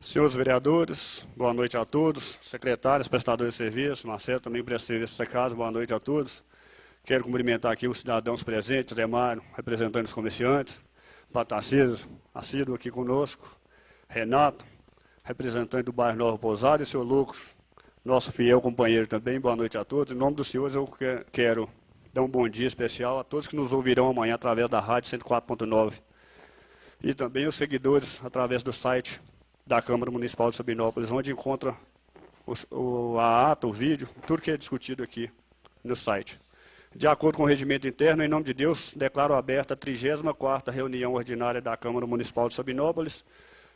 Senhores vereadores, boa noite a todos. Secretários, prestadores de serviço, Marcelo também presta serviço nessa casa, boa noite a todos. Quero cumprimentar aqui os cidadãos presentes, Demário, representando os comerciantes, Tarcísio, assíduo aqui conosco, Renato, representante do bairro Nova Pousada, e o senhor Lucas, nosso fiel companheiro também, boa noite a todos. Em nome dos senhores, eu quero dar um bom dia especial a todos que nos ouvirão amanhã através da rádio 104.9 e também os seguidores através do site da Câmara Municipal de Sabinópolis, onde encontra a ata, o vídeo, tudo que é discutido aqui no site. De acordo com o regimento interno, em nome de Deus, declaro aberta a 34ª reunião ordinária da Câmara Municipal de Sabinópolis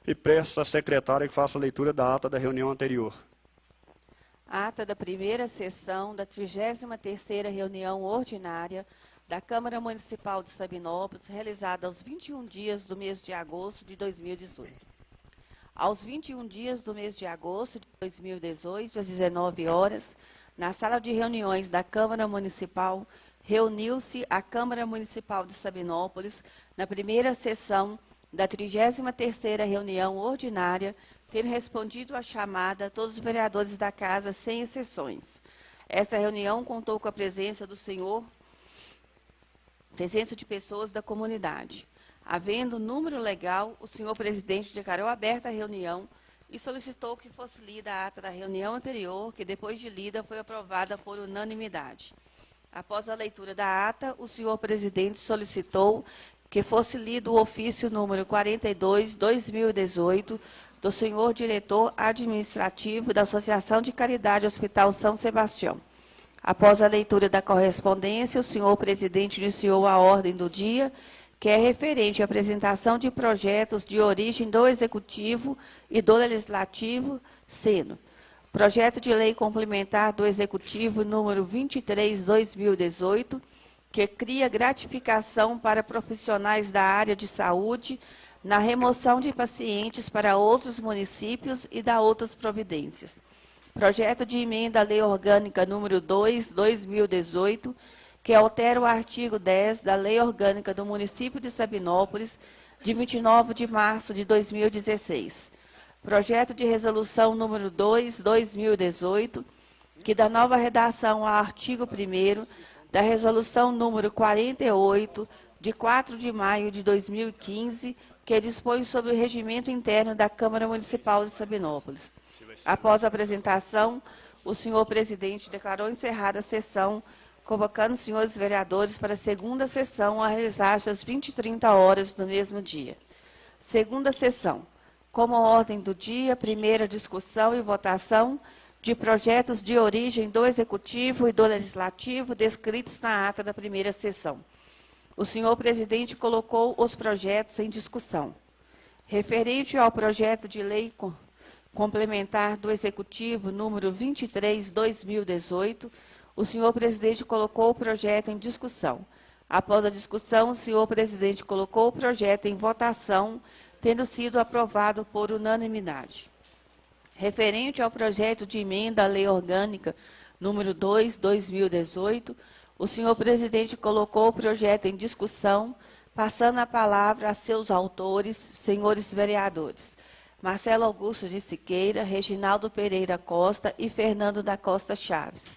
e peço à secretária que faça a leitura da ata da reunião anterior. Ata da primeira sessão da 33ª reunião ordinária da Câmara Municipal de Sabinópolis, realizada aos 21 dias do mês de agosto de 2018. Aos 21 dias do mês de agosto de 2018, às 19 horas, na sala de reuniões da Câmara Municipal, reuniu-se a Câmara Municipal de Sabinópolis na primeira sessão da 33ª reunião ordinária, tendo respondido à chamada todos os vereadores da Casa, sem exceções. Esta reunião contou com a presença de pessoas da comunidade. Havendo número legal, o senhor presidente declarou aberta a reunião e solicitou que fosse lida a ata da reunião anterior, que depois de lida foi aprovada por unanimidade. Após a leitura da ata, o senhor presidente solicitou que fosse lido o ofício número 42/2018 do senhor diretor administrativo da Associação de Caridade Hospital São Sebastião. Após a leitura da correspondência, o senhor presidente iniciou a ordem do dia, que é referente à apresentação de projetos de origem do Executivo e do Legislativo, sendo projeto de lei complementar do Executivo número 23/2018, que cria gratificação para profissionais da área de saúde na remoção de pacientes para outros municípios e da outras providências. Projeto de emenda à Lei Orgânica número 2/2018, que altera o artigo 10 da Lei Orgânica do Município de Sabinópolis, de 29 de março de 2016. Projeto de resolução número 2/2018, que dá nova redação ao artigo 1º da resolução número 48, de 4 de maio de 2015, que dispõe sobre o regimento interno da Câmara Municipal de Sabinópolis. Após a apresentação, o senhor presidente declarou encerrada a sessão, convocando os senhores vereadores para a segunda sessão a realizar-se às 20h30 do mesmo dia. Segunda sessão. Como ordem do dia, primeira discussão e votação de projetos de origem do Executivo e do Legislativo descritos na ata da primeira sessão. O senhor presidente colocou os projetos em discussão. Referente ao projeto de lei complementar do Executivo número 23/2018, o senhor presidente colocou o projeto em discussão. Após a discussão, o senhor presidente colocou o projeto em votação, tendo sido aprovado por unanimidade. Referente ao projeto de emenda à Lei Orgânica número 2/2018, o senhor presidente colocou o projeto em discussão, passando a palavra a seus autores, senhores vereadores Marcelo Augusto de Siqueira, Reginaldo Pereira Costa e Fernando da Costa Chaves.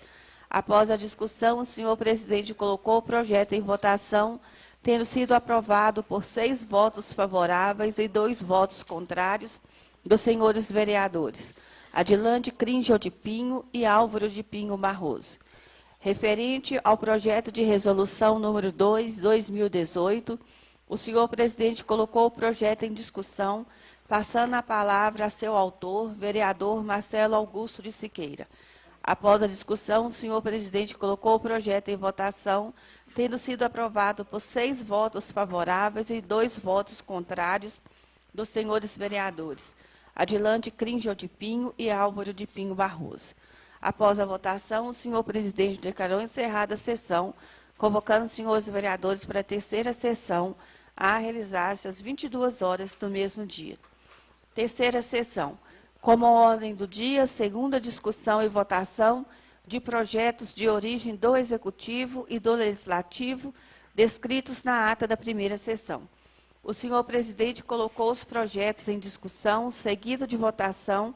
Após a discussão, o senhor presidente colocou o projeto em votação, tendo sido aprovado por 6 votos favoráveis e 2 votos contrários dos senhores vereadores Adilande Cringel de Pinho e Álvaro de Pinho Barroso. Referente ao projeto de resolução número 2/2018, o senhor presidente colocou o projeto em discussão, passando a palavra a seu autor, vereador Marcelo Augusto de Siqueira. Após a discussão, o senhor presidente colocou o projeto em votação, tendo sido aprovado por 6 votos favoráveis e 2 votos contrários dos senhores vereadores Adilande Cringel de Pinho e Álvaro de Pinho Barroso. Após a votação, o senhor presidente declarou encerrada a sessão, convocando os senhores vereadores para a terceira sessão a realizar-se às 22h do mesmo dia. Terceira sessão. Como ordem do dia, segunda discussão e votação de projetos de origem do Executivo e do Legislativo descritos na ata da primeira sessão. O senhor presidente colocou os projetos em discussão, seguido de votação,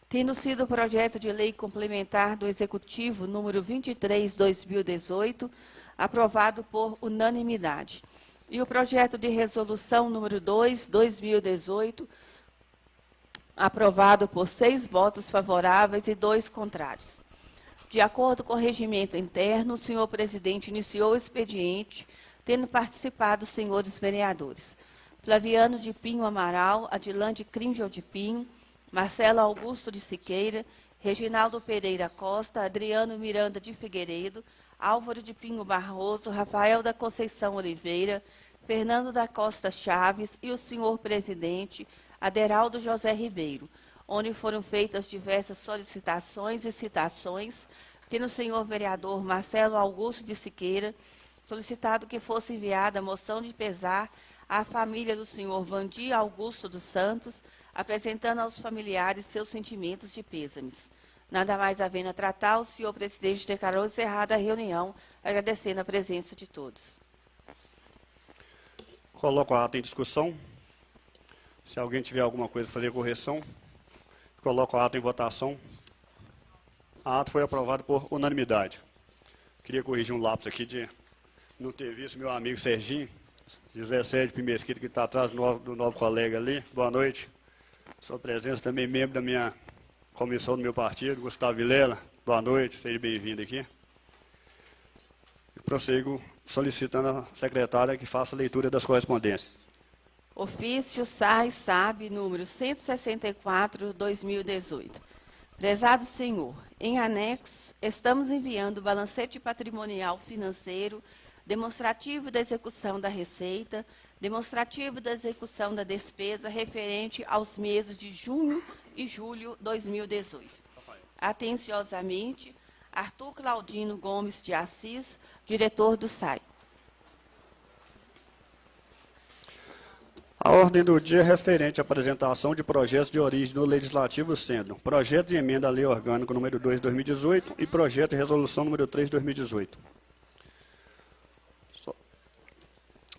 tendo sido o projeto de lei complementar do Executivo número 23/2018, aprovado por unanimidade, e o projeto de resolução número 2/2018, aprovado por 6 votos favoráveis e 2 contrários. De acordo com o regimento interno, o senhor presidente iniciou o expediente, tendo participado os senhores vereadores Flaviano de Pinho Amaral, Adilande Cringel de Pinho, Marcelo Augusto de Siqueira, Reginaldo Pereira Costa, Adriano Miranda de Figueiredo, Álvaro de Pinho Barroso, Rafael da Conceição Oliveira, Fernando da Costa Chaves e o senhor presidente Aderaldo José Ribeiro, onde foram feitas diversas solicitações e citações, tendo o senhor vereador Marcelo Augusto de Siqueira solicitado que fosse enviada a moção de pesar à família do senhor Vandir Augusto dos Santos, apresentando aos familiares seus sentimentos de pêsames. Nada mais havendo a tratar, o senhor presidente declarou encerrada a reunião, agradecendo a presença de todos. Coloco a ata em discussão. Se alguém tiver alguma coisa a fazer correção, coloco a ata em votação. A ata foi aprovada por unanimidade. Queria corrigir um lapso aqui de não ter visto meu amigo Serginho, José Sérgio Pimesquita, que está atrás do novo colega ali. Boa noite. Sua presença também membro da minha comissão do meu partido, Gustavo Vilela. Boa noite, seja bem-vindo aqui. E prossigo solicitando à secretária que faça a leitura das correspondências. Ofício SAI-SAB, número 164/2018. Prezado senhor, em anexo, estamos enviando o balancete patrimonial financeiro demonstrativo da execução da receita, demonstrativo da execução da despesa referente aos meses de junho e julho de 2018. Atenciosamente, Arthur Claudino Gomes de Assis, diretor do SAI. A ordem do dia é referente à apresentação de projetos de origem do Legislativo, sendo projeto de emenda à Lei Orgânica número 2 de 2018 e projeto de resolução número 3 de 2018.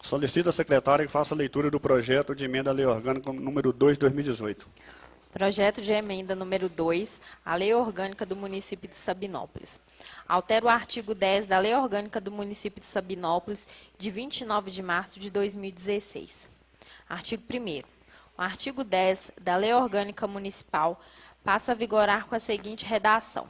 Solicito à secretária que faça a leitura do projeto de emenda à Lei Orgânica número 2 de 2018. Projeto de emenda número 2 à Lei Orgânica do Município de Sabinópolis. Altera o artigo 10 da Lei Orgânica do Município de Sabinópolis, de 29 de março de 2016. Artigo 1º. O artigo 10 da Lei Orgânica Municipal passa a vigorar com a seguinte redação.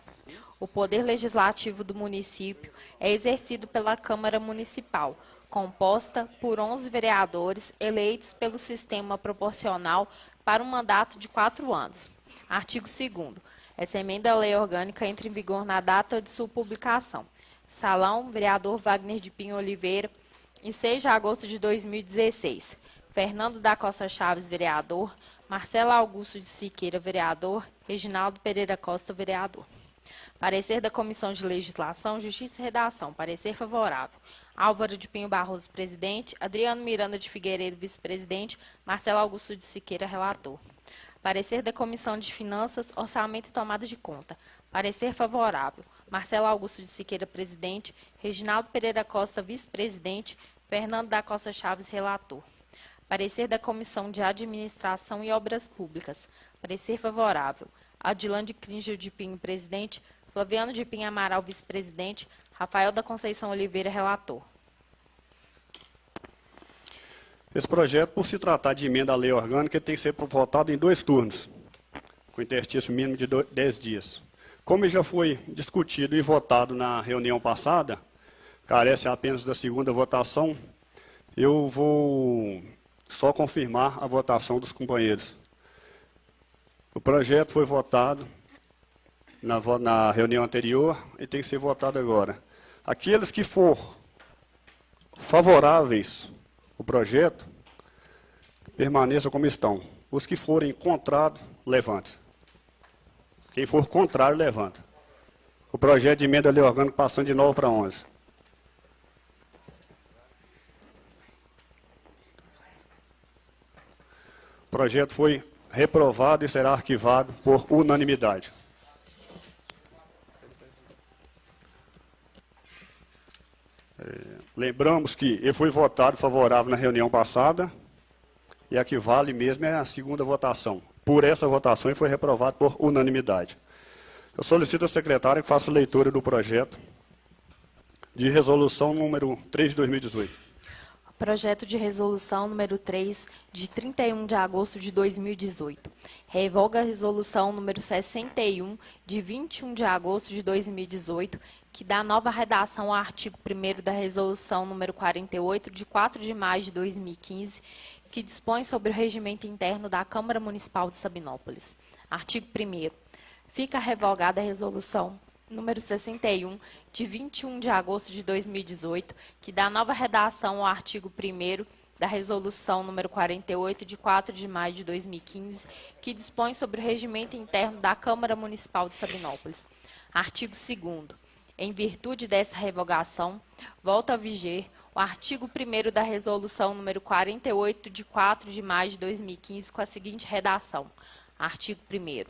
O poder legislativo do município é exercido pela Câmara Municipal, composta por 11 vereadores eleitos pelo sistema proporcional para um mandato de 4 anos. Artigo 2º. Essa emenda à Lei Orgânica entra em vigor na data de sua publicação. Salão, vereador Wagner de Pinho Oliveira, em 6 de agosto de 2016. Fernando da Costa Chaves, vereador. Marcelo Augusto de Siqueira, vereador. Reginaldo Pereira Costa, vereador. Parecer da Comissão de Legislação, Justiça e Redação. Parecer favorável. Álvaro de Pinho Barroso, presidente. Adriano Miranda de Figueiredo, vice-presidente. Marcelo Augusto de Siqueira, relator. Parecer da Comissão de Finanças, Orçamento e Tomada de Conta. Parecer favorável. Marcelo Augusto de Siqueira, presidente. Reginaldo Pereira Costa, vice-presidente. Fernando da Costa Chaves, relator. Parecer da Comissão de Administração e Obras Públicas. Parecer favorável. Adilande Cringel de Pinho, presidente. Flaviano de Pinho Amaral, vice-presidente. Rafael da Conceição Oliveira, relator. Esse projeto, por se tratar de emenda à Lei Orgânica, tem que ser votado em 2 turnos, com interstício mínimo de 10 dias. Como já foi discutido e votado na reunião passada, carece apenas da segunda votação, eu vou só confirmar a votação dos companheiros. O projeto foi votado na reunião anterior e tem que ser votado agora. Aqueles que for favoráveis ao projeto, permaneçam como estão. Os que forem contrários, levante. Quem for contrário, levanta. O projeto de emenda à Lei Orgânica passando de 9 para 11. O projeto foi reprovado e será arquivado por unanimidade. Lembramos que ele foi votado favorável na reunião passada, e a que vale mesmo é a segunda votação. Por essa votação, e foi reprovado por unanimidade. Eu solicito ao secretário que faça leitura do projeto de resolução número 3 de 2018. Projeto de resolução número 3, de 31 de agosto de 2018. Revoga a resolução número 61, de 21 de agosto de 2018, que dá nova redação ao artigo 1º da resolução número 48, de 4 de maio de 2015, que dispõe sobre o regimento interno da Câmara Municipal de Sabinópolis. Artigo 1º. Fica revogada a resolução número 61, de 21 de agosto de 2018, que dá nova redação ao artigo 1º da resolução número 48, de 4 de maio de 2015, que dispõe sobre o regimento interno da Câmara Municipal de Sabinópolis. Artigo 2º. Em virtude dessa revogação, volta a viger o artigo 1º da resolução número 48, de 4 de maio de 2015, com a seguinte redação. Artigo 1º.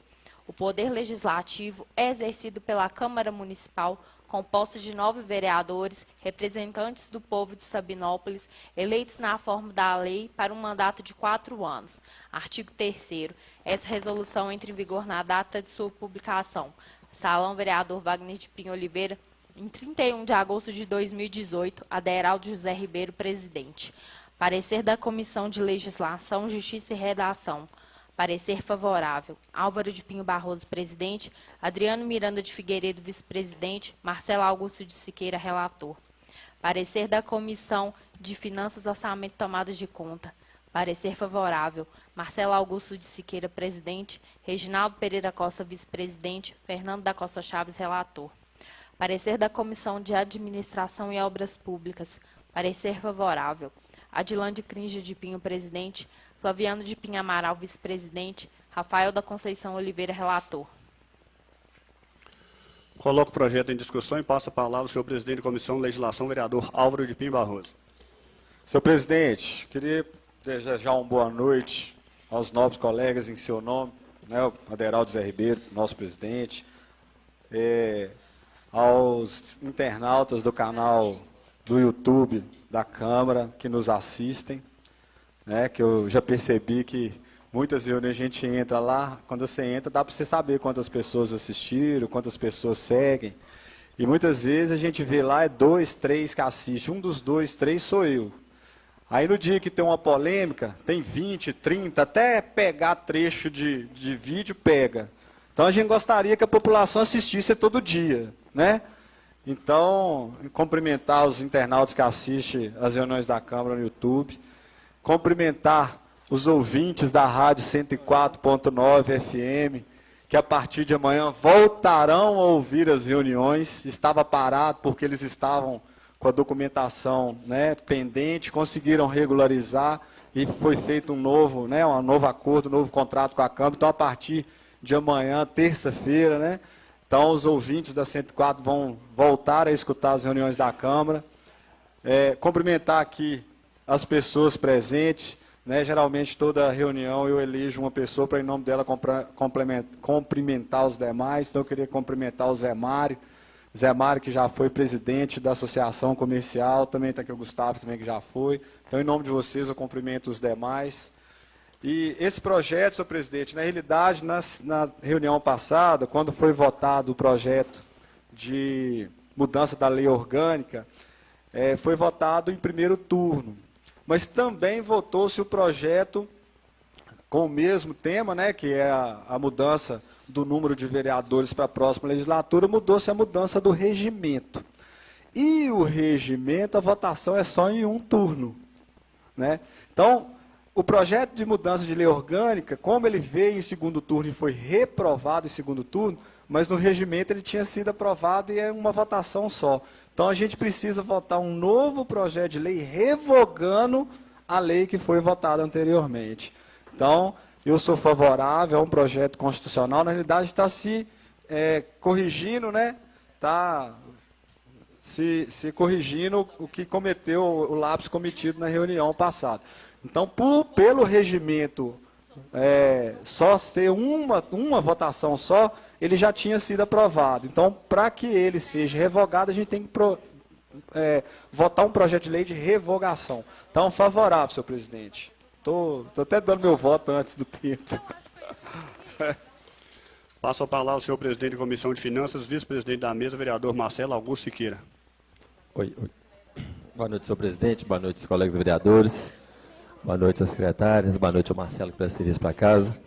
O Poder Legislativo é exercido pela Câmara Municipal, composta de 9 vereadores, representantes do povo de Sabinópolis, eleitos na forma da lei para um mandato de 4 anos. Artigo 3º. Essa resolução entra em vigor na data de sua publicação. Salão Vereador Wagner de Pinho Oliveira, em 31 de agosto de 2018, Aderaldo José Ribeiro, presidente. Parecer da Comissão de Legislação, Justiça e Redação. Parecer favorável. Álvaro de Pinho Barroso, presidente. Adriano Miranda de Figueiredo, vice-presidente. Marcelo Augusto de Siqueira, relator. Parecer da Comissão de Finanças, Orçamento e Tomadas de Conta. Parecer favorável. Marcelo Augusto de Siqueira, presidente. Reginaldo Pereira Costa, vice-presidente. Fernando da Costa Chaves, relator. Parecer da Comissão de Administração e Obras Públicas. Parecer favorável. Adilande Cringe de Pinho, presidente. Flaviano de Pinho Amaral, vice-presidente. Rafael da Conceição Oliveira, relator. Coloco o projeto em discussão e passo a palavra ao senhor presidente da Comissão de Legislação, vereador Álvaro de Pinho Barroso. Senhor presidente, queria desejar uma boa noite aos nobres colegas em seu nome, né, o Aderaldo José Ribeiro, nosso presidente, aos internautas do canal do YouTube da Câmara que nos assistem, né, que eu já percebi que muitas reuniões a gente entra lá, quando você entra dá para você saber quantas pessoas assistiram, quantas pessoas seguem, e muitas vezes a gente vê lá, 2, 3 que assistem, um dos 2, 3 sou eu. Aí no dia que tem uma polêmica, tem 20, 30, até pegar trecho de vídeo, pega. Então a gente gostaria que a população assistisse todo dia, né? Então, cumprimentar os internautas que assistem as reuniões da Câmara no YouTube, cumprimentar os ouvintes da Rádio 104.9 FM, que a partir de amanhã voltarão a ouvir as reuniões. Estava parado porque eles estavam com a documentação, né, pendente, conseguiram regularizar e foi feito um novo acordo, um novo contrato com a Câmara. Então, a partir de amanhã, terça-feira, né, então os ouvintes da 104 vão voltar a escutar as reuniões da Câmara. Cumprimentar aqui as pessoas presentes, né, geralmente toda reunião eu elejo uma pessoa para em nome dela cumprimentar os demais. Então eu queria cumprimentar o Zé Mário, que já foi presidente da Associação Comercial, também está aqui o Gustavo, também que já foi. Então, em nome de vocês, eu cumprimento os demais. E esse projeto, senhor presidente, na realidade, na reunião passada, quando foi votado o projeto de mudança da lei orgânica, foi votado em primeiro turno. Mas também votou-se o projeto com o mesmo tema, né, que é a mudança do número de vereadores para a próxima legislatura, mudou-se a mudança do regimento. E o regimento, a votação é só em um turno, né? Então, o projeto de mudança de lei orgânica, como ele veio em segundo turno e foi reprovado em segundo turno, mas no regimento ele tinha sido aprovado e é uma votação só. Então, a gente precisa votar um novo projeto de lei revogando a lei que foi votada anteriormente. Então, eu sou favorável a um projeto constitucional, na realidade está se corrigindo, né? Está se corrigindo o que cometeu, o lapso cometido na reunião passada. Então, pelo regimento só ser uma votação só, ele já tinha sido aprovado. Então, para que ele seja revogado, a gente tem que votar um projeto de lei de revogação. Então, favorável, senhor presidente. Tô até dando meu voto antes do tempo. Passo a palavra ao senhor presidente da Comissão de Finanças, vice-presidente da mesa, vereador Marcelo Augusto Siqueira. Oi. Boa noite, senhor presidente. Boa noite, os colegas vereadores. Boa noite, às secretárias. Boa noite ao Marcelo, que presta serviço para casa.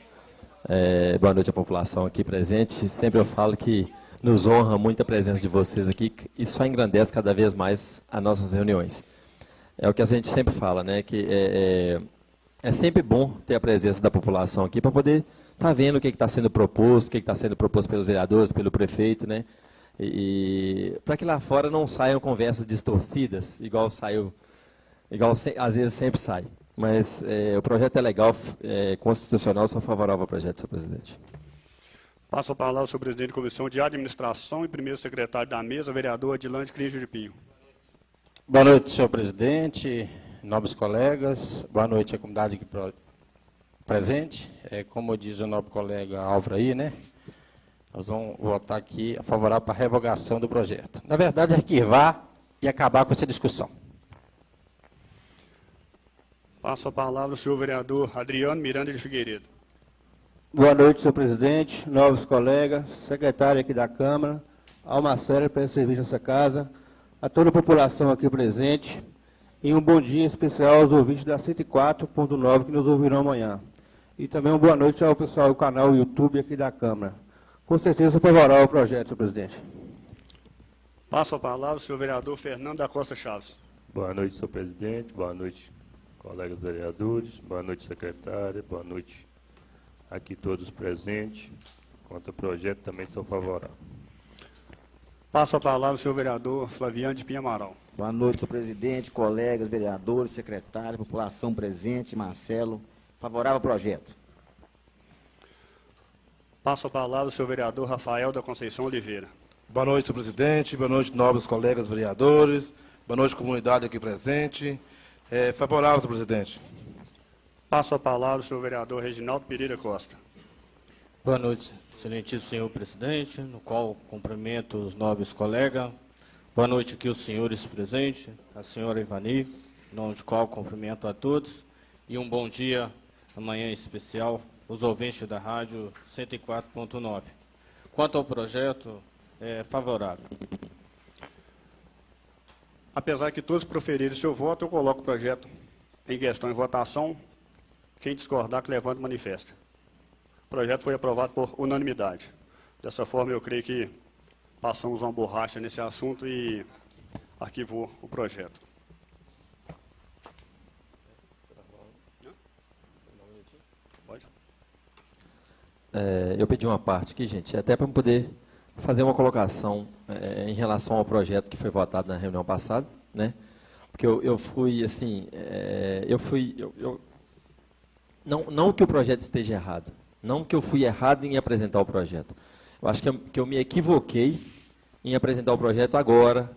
Boa noite à população aqui presente. Sempre eu falo que nos honra muito a presença de vocês aqui e só engrandece cada vez mais as nossas reuniões. É o que a gente sempre fala, né? Que é sempre bom ter a presença da população aqui para poder estar vendo o que está sendo proposto, o que está sendo proposto pelos vereadores, pelo prefeito, né? E para que lá fora não saiam conversas distorcidas, igual às vezes sempre sai. Mas o projeto é legal, é constitucional, sou favorável ao projeto, senhor presidente. Passo a palavra ao senhor presidente da Comissão de Administração e primeiro secretário da mesa, vereador Adilante Cristo de Pinho. Boa noite, senhor presidente, nobres colegas, boa noite à comunidade aqui presente. Como diz o nobre colega Álvaro aí, né? Nós vamos votar aqui a favorável para a revogação do projeto. Na verdade, arquivar e acabar com essa discussão. Passo a palavra ao senhor vereador Adriano Miranda de Figueiredo. Boa noite, senhor presidente, novos colegas, secretário aqui da Câmara, ao Marcelo, pelo serviço nessa casa, a toda a população aqui presente, e um bom dia especial aos ouvintes da 104.9 que nos ouvirão amanhã. E também uma boa noite ao pessoal do canal YouTube aqui da Câmara. Com certeza, sou favorável ao projeto, senhor presidente. Passo a palavra ao senhor vereador Fernando da Costa Chaves. Boa noite, senhor presidente. Boa noite, colegas vereadores. Boa noite, secretária. Boa noite aqui todos presentes. Quanto ao projeto, também sou favorável. Passo a palavra ao senhor vereador Flaviano de Pinha Amaral. Boa noite, senhor presidente, colegas, vereadores, secretários, população presente, Marcelo. Favorável ao projeto. Passo a palavra ao senhor vereador Rafael da Conceição Oliveira. Boa noite, senhor presidente. Boa noite, nobres colegas vereadores. Boa noite, comunidade aqui presente. Favorável, senhor presidente. Passo a palavra ao senhor vereador Reginaldo Pereira Costa. Boa noite, excelentíssimo senhor presidente, no qual cumprimento os nobres colegas. Boa noite aqui os senhores presentes, a senhora Ivani, no qual cumprimento a todos. E um bom dia, amanhã em especial, os ouvintes da rádio 104.9. Quanto ao projeto, é favorável. Apesar que todos proferirem seu voto, eu coloco o projeto em questão em votação. Quem discordar, que levante manifesta. O projeto foi aprovado por unanimidade. Dessa forma, eu creio que passamos uma borracha nesse assunto e arquivou o projeto. Pode? Eu pedi uma parte aqui, gente, até para poder fazer uma colocação em relação ao projeto que foi votado na reunião passada, né? Porque eu fui, assim, não que o projeto esteja errado, não que eu fui errado em apresentar o projeto. Eu acho que eu me equivoquei em apresentar o projeto agora,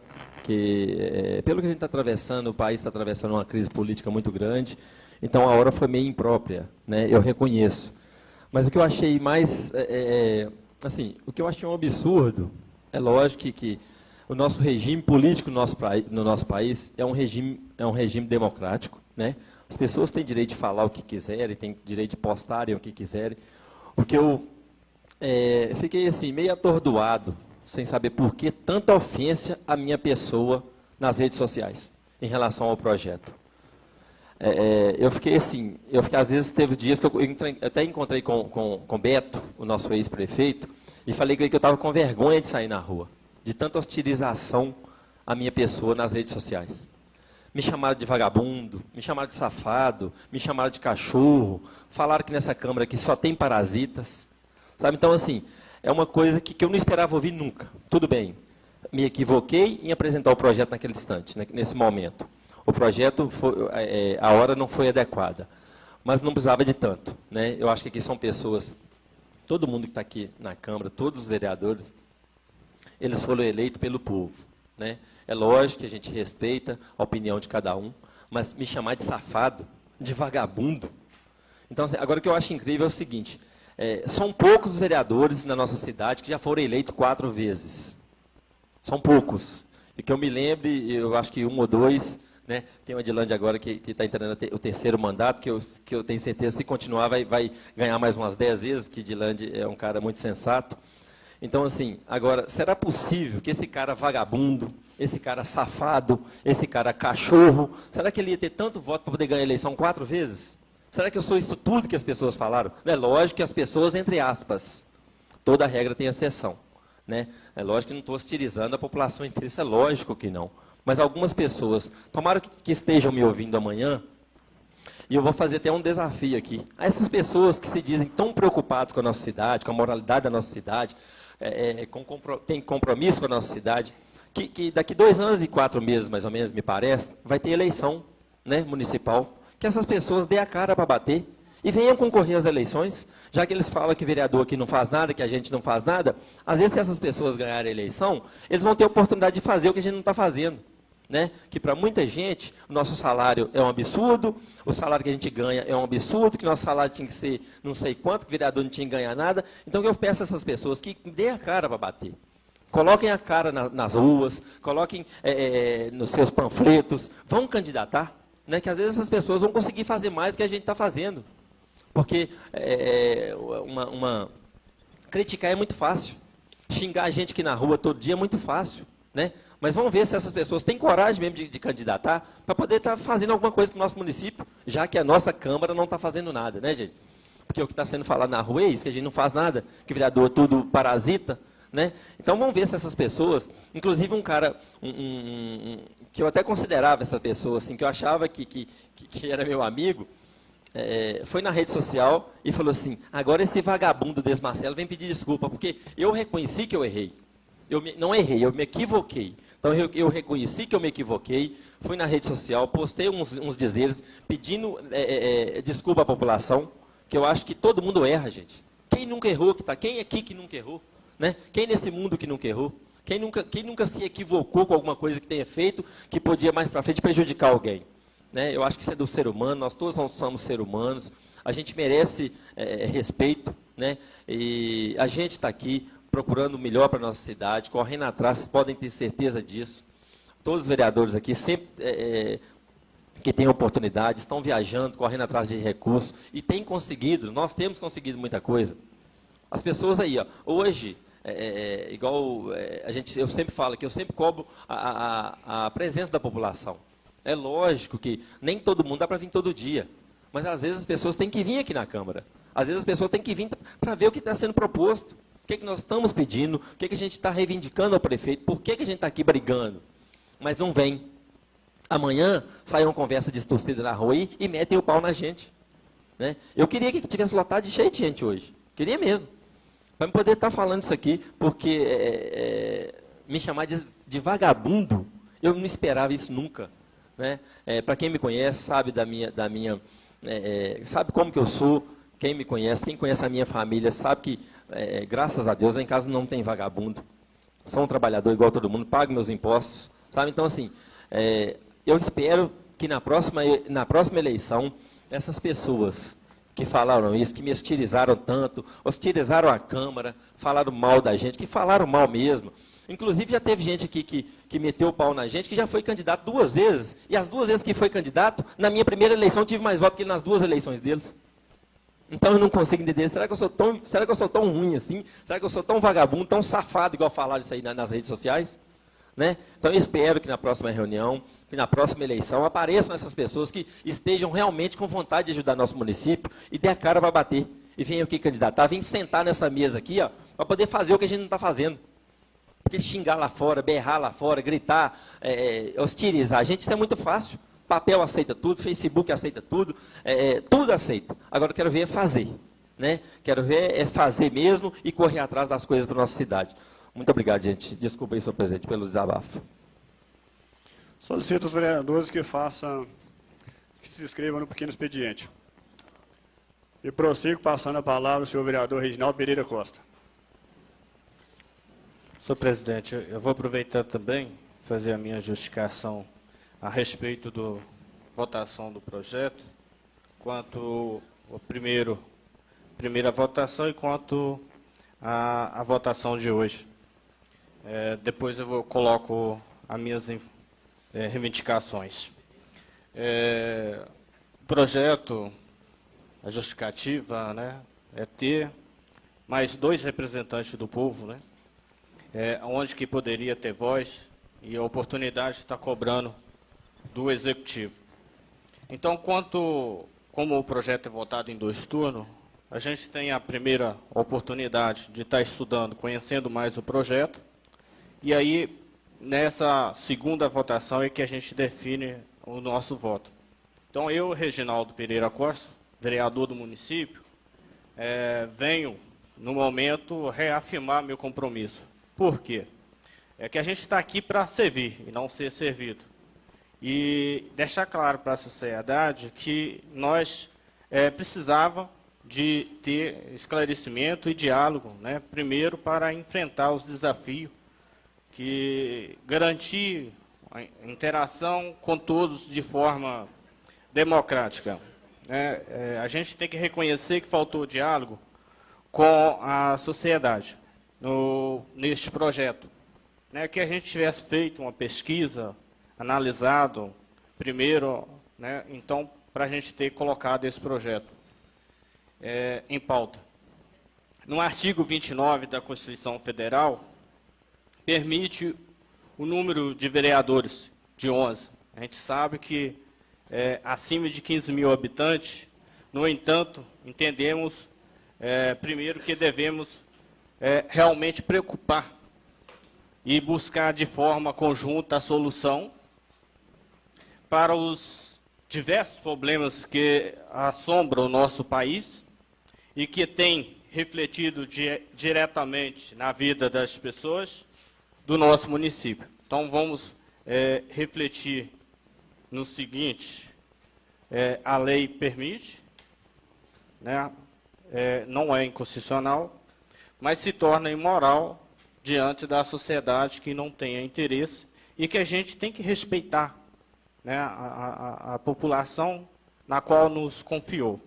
que pelo que a gente está atravessando, o país está atravessando uma crise política muito grande, então a hora foi meio imprópria, né? Eu reconheço. Mas o que eu achei mais, assim, o que eu achei um absurdo, é lógico que o nosso regime político no nosso país é um regime democrático, né? As pessoas têm direito de falar o que quiserem, têm direito de postarem o que quiserem. O que eu fiquei assim, meio atordoado, sem saber por que tanta ofensa à minha pessoa nas redes sociais, em relação ao projeto. Eu fiquei assim, às vezes teve dias que eu até encontrei com Beto, o nosso ex-prefeito, e falei com ele que eu estava com vergonha de sair na rua, de tanta hostilização à minha pessoa nas redes sociais. Me chamaram de vagabundo, me chamaram de safado, me chamaram de cachorro, falaram que nessa Câmara aqui só tem parasitas. Sabe? Então, assim, é uma coisa que eu não esperava ouvir nunca. Tudo bem, me equivoquei em apresentar o projeto naquele instante, nesse momento. O projeto, a hora não foi adequada, mas não precisava de tanto, né? Eu acho que aqui são pessoas, todo mundo que está aqui na Câmara, todos os vereadores, eles foram eleitos pelo povo, né? É lógico que a gente respeita a opinião de cada um, mas me chamar de safado, de vagabundo. Então, assim, agora o que eu acho incrível é o seguinte, são poucos vereadores na nossa cidade que já foram eleitos 4 vezes. São poucos. E que eu me lembre, eu acho que 1 ou 2 né? Tem o Adilande agora que está entrando o terceiro mandato, que eu tenho certeza, se continuar, vai ganhar mais umas 10 vezes, que Adilande é um cara muito sensato. Então, assim, agora, será possível que esse cara vagabundo, esse cara safado, esse cara cachorro, será que ele ia ter tanto voto para poder ganhar a eleição 4 vezes? Será que eu sou isso tudo que as pessoas falaram? É lógico que as pessoas, entre aspas, toda regra tem exceção, né? É lógico que não estou hostilizando a população inteira, isso é lógico que não. Mas algumas pessoas, tomara que estejam me ouvindo amanhã, e eu vou fazer até um desafio aqui. A essas pessoas que se dizem tão preocupadas com a nossa cidade, com a moralidade da nossa cidade, tem compromisso com a nossa cidade, que daqui 2 anos e 4 meses, mais ou menos, me parece, vai ter eleição, né, municipal, que essas pessoas dêem a cara para bater e venham concorrer às eleições, já que eles falam que vereador aqui não faz nada, que a gente não faz nada. Às vezes, se essas pessoas ganharem a eleição, eles vão ter a oportunidade de fazer o que a gente não está fazendo, né? Que para muita gente, o nosso salário é um absurdo, o salário que a gente ganha é um absurdo, que nosso salário tinha que ser não sei quanto, que o vereador não tinha que ganhar nada. Então, eu peço a essas pessoas que dêem a cara para bater. Coloquem a cara nas ruas, coloquem nos seus panfletos, vão candidatar, né? Que às vezes essas pessoas vão conseguir fazer mais do que a gente está fazendo. Porque criticar é muito fácil. Xingar a gente aqui na rua todo dia é muito fácil, né? Mas vamos ver se essas pessoas têm coragem mesmo de candidatar para poder estar fazendo alguma coisa para o nosso município, já que a nossa Câmara não está fazendo nada, né, gente? Porque o que está sendo falado na rua é isso, que a gente não faz nada, que o vereador é tudo parasita, né? Então vamos ver se essas pessoas, inclusive um cara, que eu até considerava essa pessoa, assim, que eu achava que era meu amigo, foi na rede social e falou assim: agora esse vagabundo desse Marcelo vem pedir desculpa, porque eu reconheci que eu errei. Não errei, eu me equivoquei. Então eu reconheci que eu me equivoquei, fui na rede social, postei uns dizeres pedindo desculpa à população, que eu acho que todo mundo erra, gente. Quem nunca errou? Quem aqui que nunca errou? Né? Quem nesse mundo que nunca errou? Quem nunca se equivocou com alguma coisa que tenha feito, que podia mais para frente prejudicar alguém? Né? Eu acho que isso é do ser humano, nós todos somos seres humanos, a gente merece respeito, né? E a gente está aqui procurando o melhor para a nossa cidade, correndo atrás, vocês podem ter certeza disso. Todos os vereadores aqui, sempre que têm oportunidade, estão viajando, correndo atrás de recursos, e têm conseguido, nós temos conseguido muita coisa. As pessoas aí, ó, hoje, eu sempre falo que eu sempre cobro a presença da população. É lógico que nem todo mundo dá para vir todo dia, mas às vezes as pessoas têm que vir aqui na Câmara. Às vezes as pessoas têm que vir para ver o que está sendo proposto, o que nós estamos pedindo, o que a gente está reivindicando ao prefeito, por que a gente está aqui brigando. Mas não vem. Amanhã sai uma conversa distorcida na rua e metem o pau na gente. Né? Eu queria que tivesse lotado de cheio de gente hoje. Queria mesmo. Para eu poder estar falando isso aqui, porque me chamar de vagabundo, eu não esperava isso nunca. Né? Para quem me conhece, sabe sabe como que eu sou. Quem me conhece, quem conhece a minha família, sabe que, graças a Deus, lá em casa não tem vagabundo. Sou um trabalhador igual todo mundo, pago meus impostos. Sabe? Então, assim, eu espero que na próxima eleição, essas pessoas que falaram isso, que me hostilizaram tanto, hostilizaram a Câmara, falaram mal da gente, que falaram mal mesmo. Inclusive, já teve gente aqui que meteu o pau na gente, que já foi candidato 2 vezes. E as 2 vezes que foi candidato, na minha primeira eleição, eu tive mais votos que ele nas 2 eleições deles. Então, eu não consigo entender. Será que eu sou tão ruim assim? Será que eu sou tão vagabundo, tão safado, igual falaram isso aí nas redes sociais? Né? Então, eu espero que na próxima reunião, que na próxima eleição, apareçam essas pessoas que estejam realmente com vontade de ajudar nosso município e dê a cara para bater. E venham aqui candidatar, venham sentar nessa mesa aqui, para poder fazer o que a gente não está fazendo. Porque xingar lá fora, berrar lá fora, gritar, hostilizar a gente, isso é muito fácil. Papel aceita tudo, Facebook aceita tudo, tudo aceita. Agora eu quero ver fazer. Né? Quero ver fazer mesmo e correr atrás das coisas para a nossa cidade. Muito obrigado, gente. Desculpa aí, senhor presidente, pelo desabafo. Solicito os vereadores que se inscrevam no pequeno expediente. E prossigo passando a palavra ao senhor vereador Reginaldo Pereira Costa. Senhor presidente, eu vou aproveitar também fazer a minha justificação a respeito da votação do projeto, quanto a primeira votação e quanto a votação de hoje. Depois eu coloco as minhas reivindicações. O projeto, a justificativa, né, é ter mais 2 representantes do povo, né, onde que poderia ter voz e a oportunidade de estar cobrando do Executivo. Então, como o projeto é votado em 2 turnos, a gente tem a primeira oportunidade de estar estudando, conhecendo mais o projeto, e aí, nessa segunda votação, é que a gente define o nosso voto. Então, eu, Reginaldo Pereira Costa, vereador do município, venho, no momento, reafirmar meu compromisso. Por quê? É que a gente está aqui para servir e não ser servido. E deixar claro para a sociedade que nós precisávamos de ter esclarecimento e diálogo, né? Primeiro, para enfrentar os desafios, que garantir a interação com todos de forma democrática. A gente tem que reconhecer que faltou diálogo com a sociedade neste projeto. Que a gente tivesse feito uma pesquisa, analisado primeiro, né, então, para a gente ter colocado esse projeto em pauta. No artigo 29 da Constituição Federal, permite o número de vereadores de 11. A gente sabe que acima de 15 mil habitantes, no entanto, entendemos, primeiro, que devemos realmente preocupar e buscar de forma conjunta a solução para os diversos problemas que assombram o nosso país e que têm refletido diretamente na vida das pessoas do nosso município. Então, vamos refletir no seguinte: a lei permite, né, não é inconstitucional, mas se torna imoral diante da sociedade que não tenha interesse e que a gente tem que respeitar, né, a população na qual nos confiou.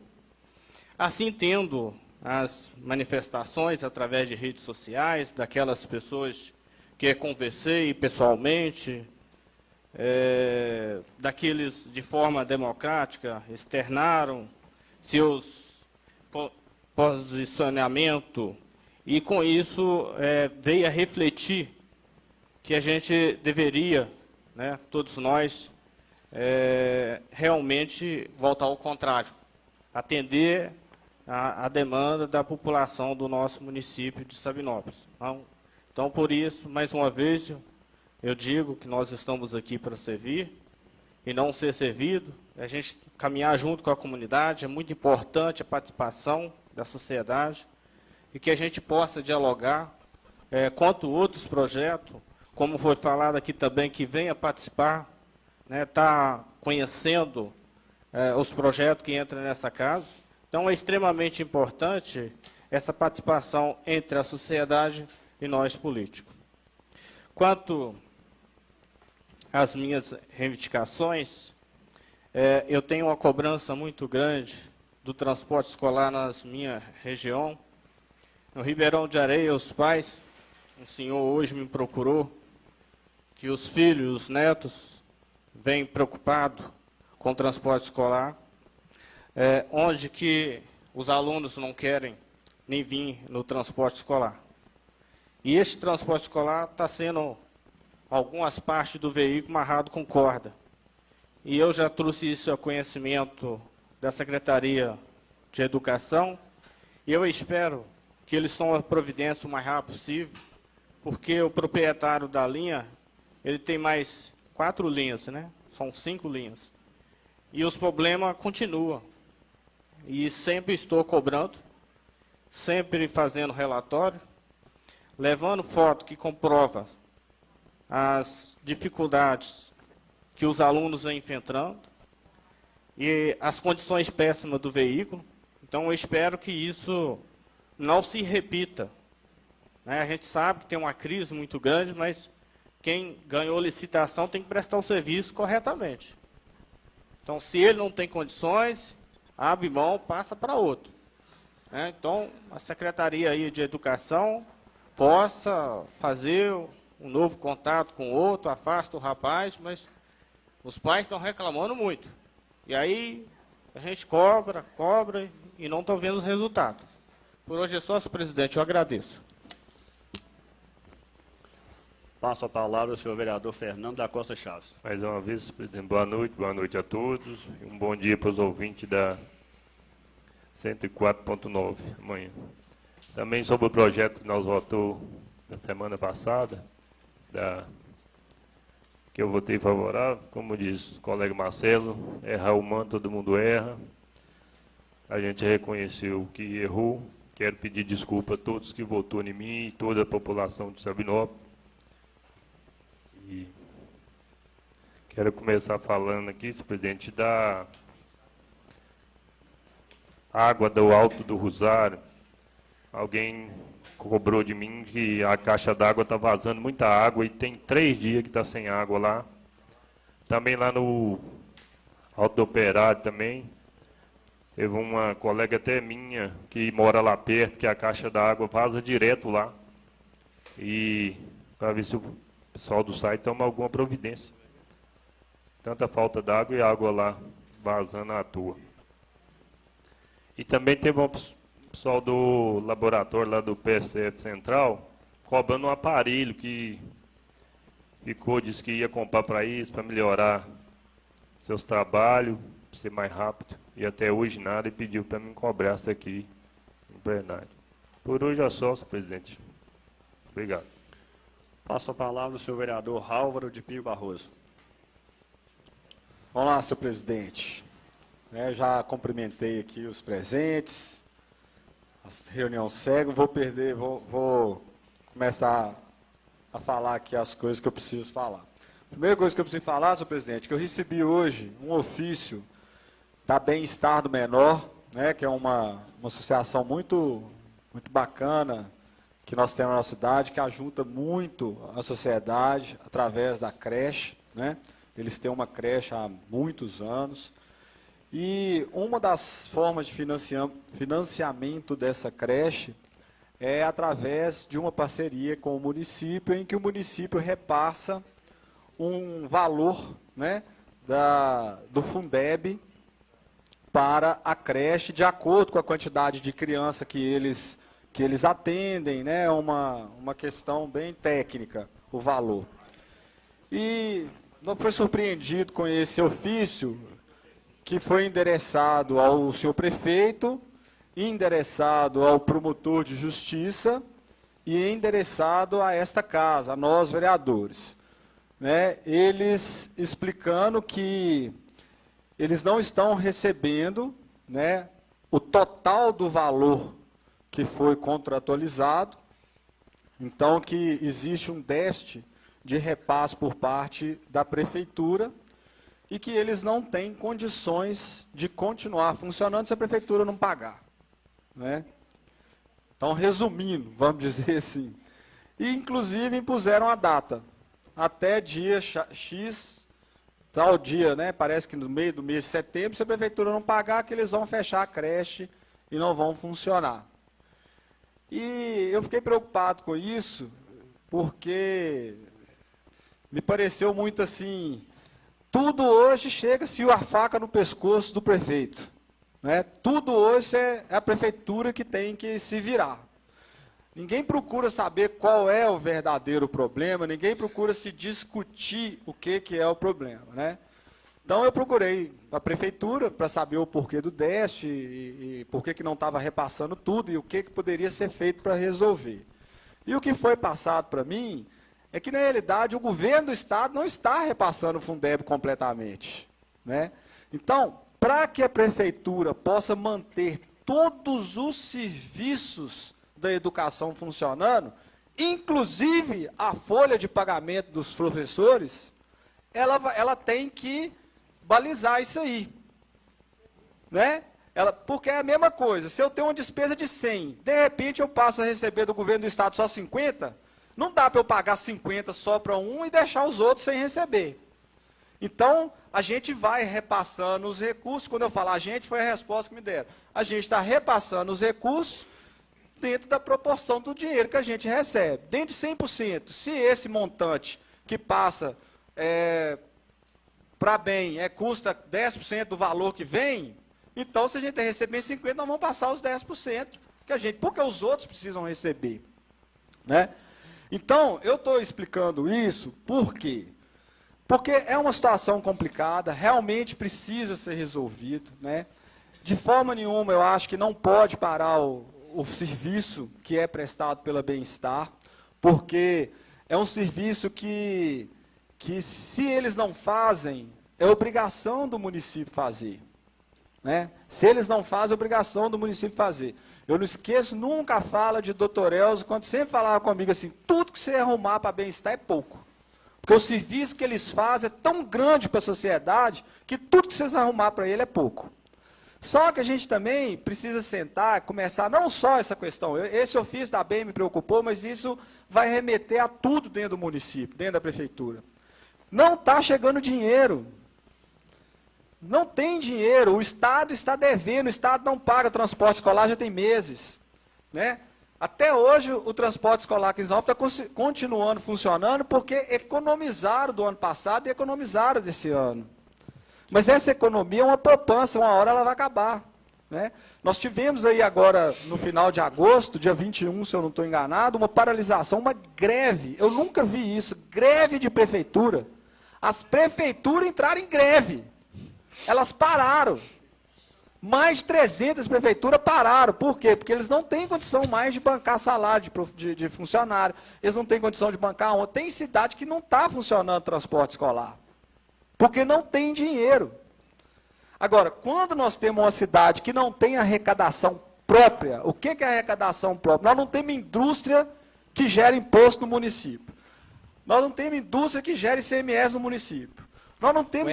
Assim, tendo as manifestações através de redes sociais, daquelas pessoas que conversei pessoalmente, daqueles de forma democrática externaram seus posicionamentos, e com isso veio a refletir que a gente deveria, né, todos nós, realmente voltar ao contrário, atender a demanda da população do nosso município de Sabinópolis. Então, por isso, mais uma vez, eu digo que nós estamos aqui para servir e não ser servido, a gente caminhar junto com a comunidade, é muito importante a participação da sociedade e que a gente possa dialogar quanto outros projetos, como foi falado aqui também, que venha participar, né, tá conhecendo os projetos que entram nessa casa. Então, é extremamente importante essa participação entre a sociedade e nós políticos. Quanto às minhas reivindicações, eu tenho uma cobrança muito grande do transporte escolar na minha região. No Ribeirão de Areia, os pais, um senhor hoje me procurou, que os filhos, os netos, vêm preocupados com o transporte escolar, onde que os alunos não querem nem vir no transporte escolar. E este transporte escolar está sendo, algumas partes do veículo, amarrado com corda. E eu já trouxe isso ao conhecimento da Secretaria de Educação, e eu espero que eles tomem a providência o mais rápido possível, porque o proprietário da linha, ele tem mais 4 linhas, né? São 5 linhas. E os problemas continuam. E sempre estou cobrando, sempre fazendo relatório, levando foto que comprova as dificuldades que os alunos vêm enfrentando e as condições péssimas do veículo. Então, eu espero que isso não se repita. A gente sabe que tem uma crise muito grande, mas quem ganhou licitação tem que prestar o serviço corretamente. Então, se ele não tem condições, abre mão, passa para outro. Então, a Secretaria aí de Educação possa fazer um novo contato com outro, afasta o rapaz, mas Os pais estão reclamando muito. E aí a gente cobra e não estão vendo os resultados. Por hoje é só, senhor presidente, eu agradeço. Passo a palavra ao senhor vereador Fernando da Costa Chaves. Mais uma vez, presidente, boa noite a todos. E um bom dia para os ouvintes da 104.9 amanhã. Também sobre o projeto que nós votamos na semana passada, que eu votei favorável, como diz o colega Marcelo, errar humano, todo mundo erra. A gente reconheceu que errou. Quero pedir desculpa a todos que votou em mim e toda a população de Sabinópolis. E quero começar falando aqui, senhor presidente, da água do Alto do Rosário. Alguém cobrou de mim que a caixa d'água está vazando muita água e tem 3 dias que está sem água lá. Também lá no Alto do Operário também. Teve uma colega até minha que mora lá perto, que a caixa d'água vaza direto lá. E para ver se o pessoal do site toma alguma providência. Tanta falta d'água e água lá vazando à toa. E também teve um pessoal do laboratório lá do PSF Central cobrando um aparelho que disse que ia comprar para isso, para melhorar seus trabalhos, ser mais rápido. E até hoje nada, e pediu para me cobrar isso aqui em plenário. Por hoje é só, senhor presidente. Obrigado. Passo a palavra ao senhor vereador Álvaro de Pio Barroso. Vamos lá, senhor presidente. Já cumprimentei aqui os presentes. A reunião segue. Vou começar a falar aqui as coisas que eu preciso falar. Primeira coisa que eu preciso falar, senhor presidente, que eu recebi hoje um ofício da Bem-Estar do Menor, que é uma associação muito bacana que nós temos na nossa cidade, que ajuda muito a sociedade através da creche. Eles têm uma creche há muitos anos. E uma das formas de financiamento dessa creche é através de uma parceria com o município, em que o município repassa um valor do Fundeb para a creche, de acordo com a quantidade de criança que eles atendem, é uma questão bem técnica, o valor. E não foi surpreendido com esse ofício, que foi endereçado ao senhor prefeito, endereçado ao promotor de justiça e endereçado a esta casa, a nós vereadores. Eles explicando que eles não estão recebendo o total do valor que foi contratualizado, então que existe um déficit de repasse por parte da prefeitura e que eles não têm condições de continuar funcionando se a prefeitura não pagar. Então, resumindo, vamos dizer assim, e inclusive impuseram a data, até dia X, tal dia, parece que no meio do mês de setembro, se a prefeitura não pagar, que eles vão fechar a creche e não vão funcionar. E eu fiquei preocupado com isso, porque me pareceu muito assim, tudo hoje chega-se a faca no pescoço do prefeito. Tudo hoje é a prefeitura que tem que se virar. Ninguém procura saber qual é o verdadeiro problema, ninguém procura se discutir o que é o problema. Então eu procurei a prefeitura para saber o porquê do déficit e por que não estava repassando tudo e o que poderia ser feito para resolver. E o que foi passado para mim é que, na realidade, o governo do Estado não está repassando o Fundeb completamente. Então, para que a prefeitura possa manter todos os serviços da educação funcionando, inclusive a folha de pagamento dos professores, ela tem que balizar isso aí. Porque é a mesma coisa, se eu tenho uma despesa de 100, de repente eu passo a receber do governo do Estado só 50, não dá para eu pagar 50 só para um e deixar os outros sem receber. Então, a gente vai repassando os recursos. Quando eu falo a gente, foi a resposta que me deram. A gente está repassando os recursos dentro da proporção do dinheiro que a gente recebe. Dentro de 100%, se esse montante que passa para bem custa 10% do valor que vem, então se a gente receber 50%, nós vamos passar os 10%, porque os outros precisam receber. Né? Então, eu estou explicando isso por quê? Porque é uma situação complicada, realmente precisa ser resolvido. Né? De forma nenhuma, eu acho que não pode parar o serviço que é prestado pela Bem-Estar, porque é um serviço que se eles não fazem, é obrigação do município fazer. Né? Se eles não fazem, é obrigação do município fazer. Eu não esqueço nunca a fala de Dr. Elzo, quando sempre falava comigo assim, tudo que você arrumar para Bem-Estar é pouco. Porque o serviço que eles fazem é tão grande para a sociedade, que tudo que vocês arrumar para ele é pouco. Só que a gente também precisa sentar, começar, não só essa questão, esse ofício da BEM me preocupou, mas isso vai remeter a tudo dentro do município, dentro da prefeitura. Não está chegando dinheiro. Não tem dinheiro. O Estado está devendo, o Estado não paga transporte escolar já tem meses. Né? Até hoje, o transporte escolar aqui em São Paulo está continuando funcionando porque economizaram do ano passado e economizaram desse ano. Mas essa economia é uma poupança, uma hora ela vai acabar. Né? Nós tivemos aí agora, no final de agosto, dia 21, se eu não estou enganado, uma paralisação, uma greve. Eu nunca vi isso, greve de prefeitura. As prefeituras entraram em greve. Elas pararam. Mais de 300 prefeituras pararam. Por quê? Porque eles não têm condição mais de bancar salário de funcionário. Eles não têm condição de bancar. Tem cidade que não está funcionando transporte escolar. Porque não tem dinheiro. Agora, quando nós temos uma cidade que não tem arrecadação própria, o que é arrecadação própria? Nós não temos indústria que gera imposto no município. Nós não temos indústria que gera ICMS no município. Nós não temos...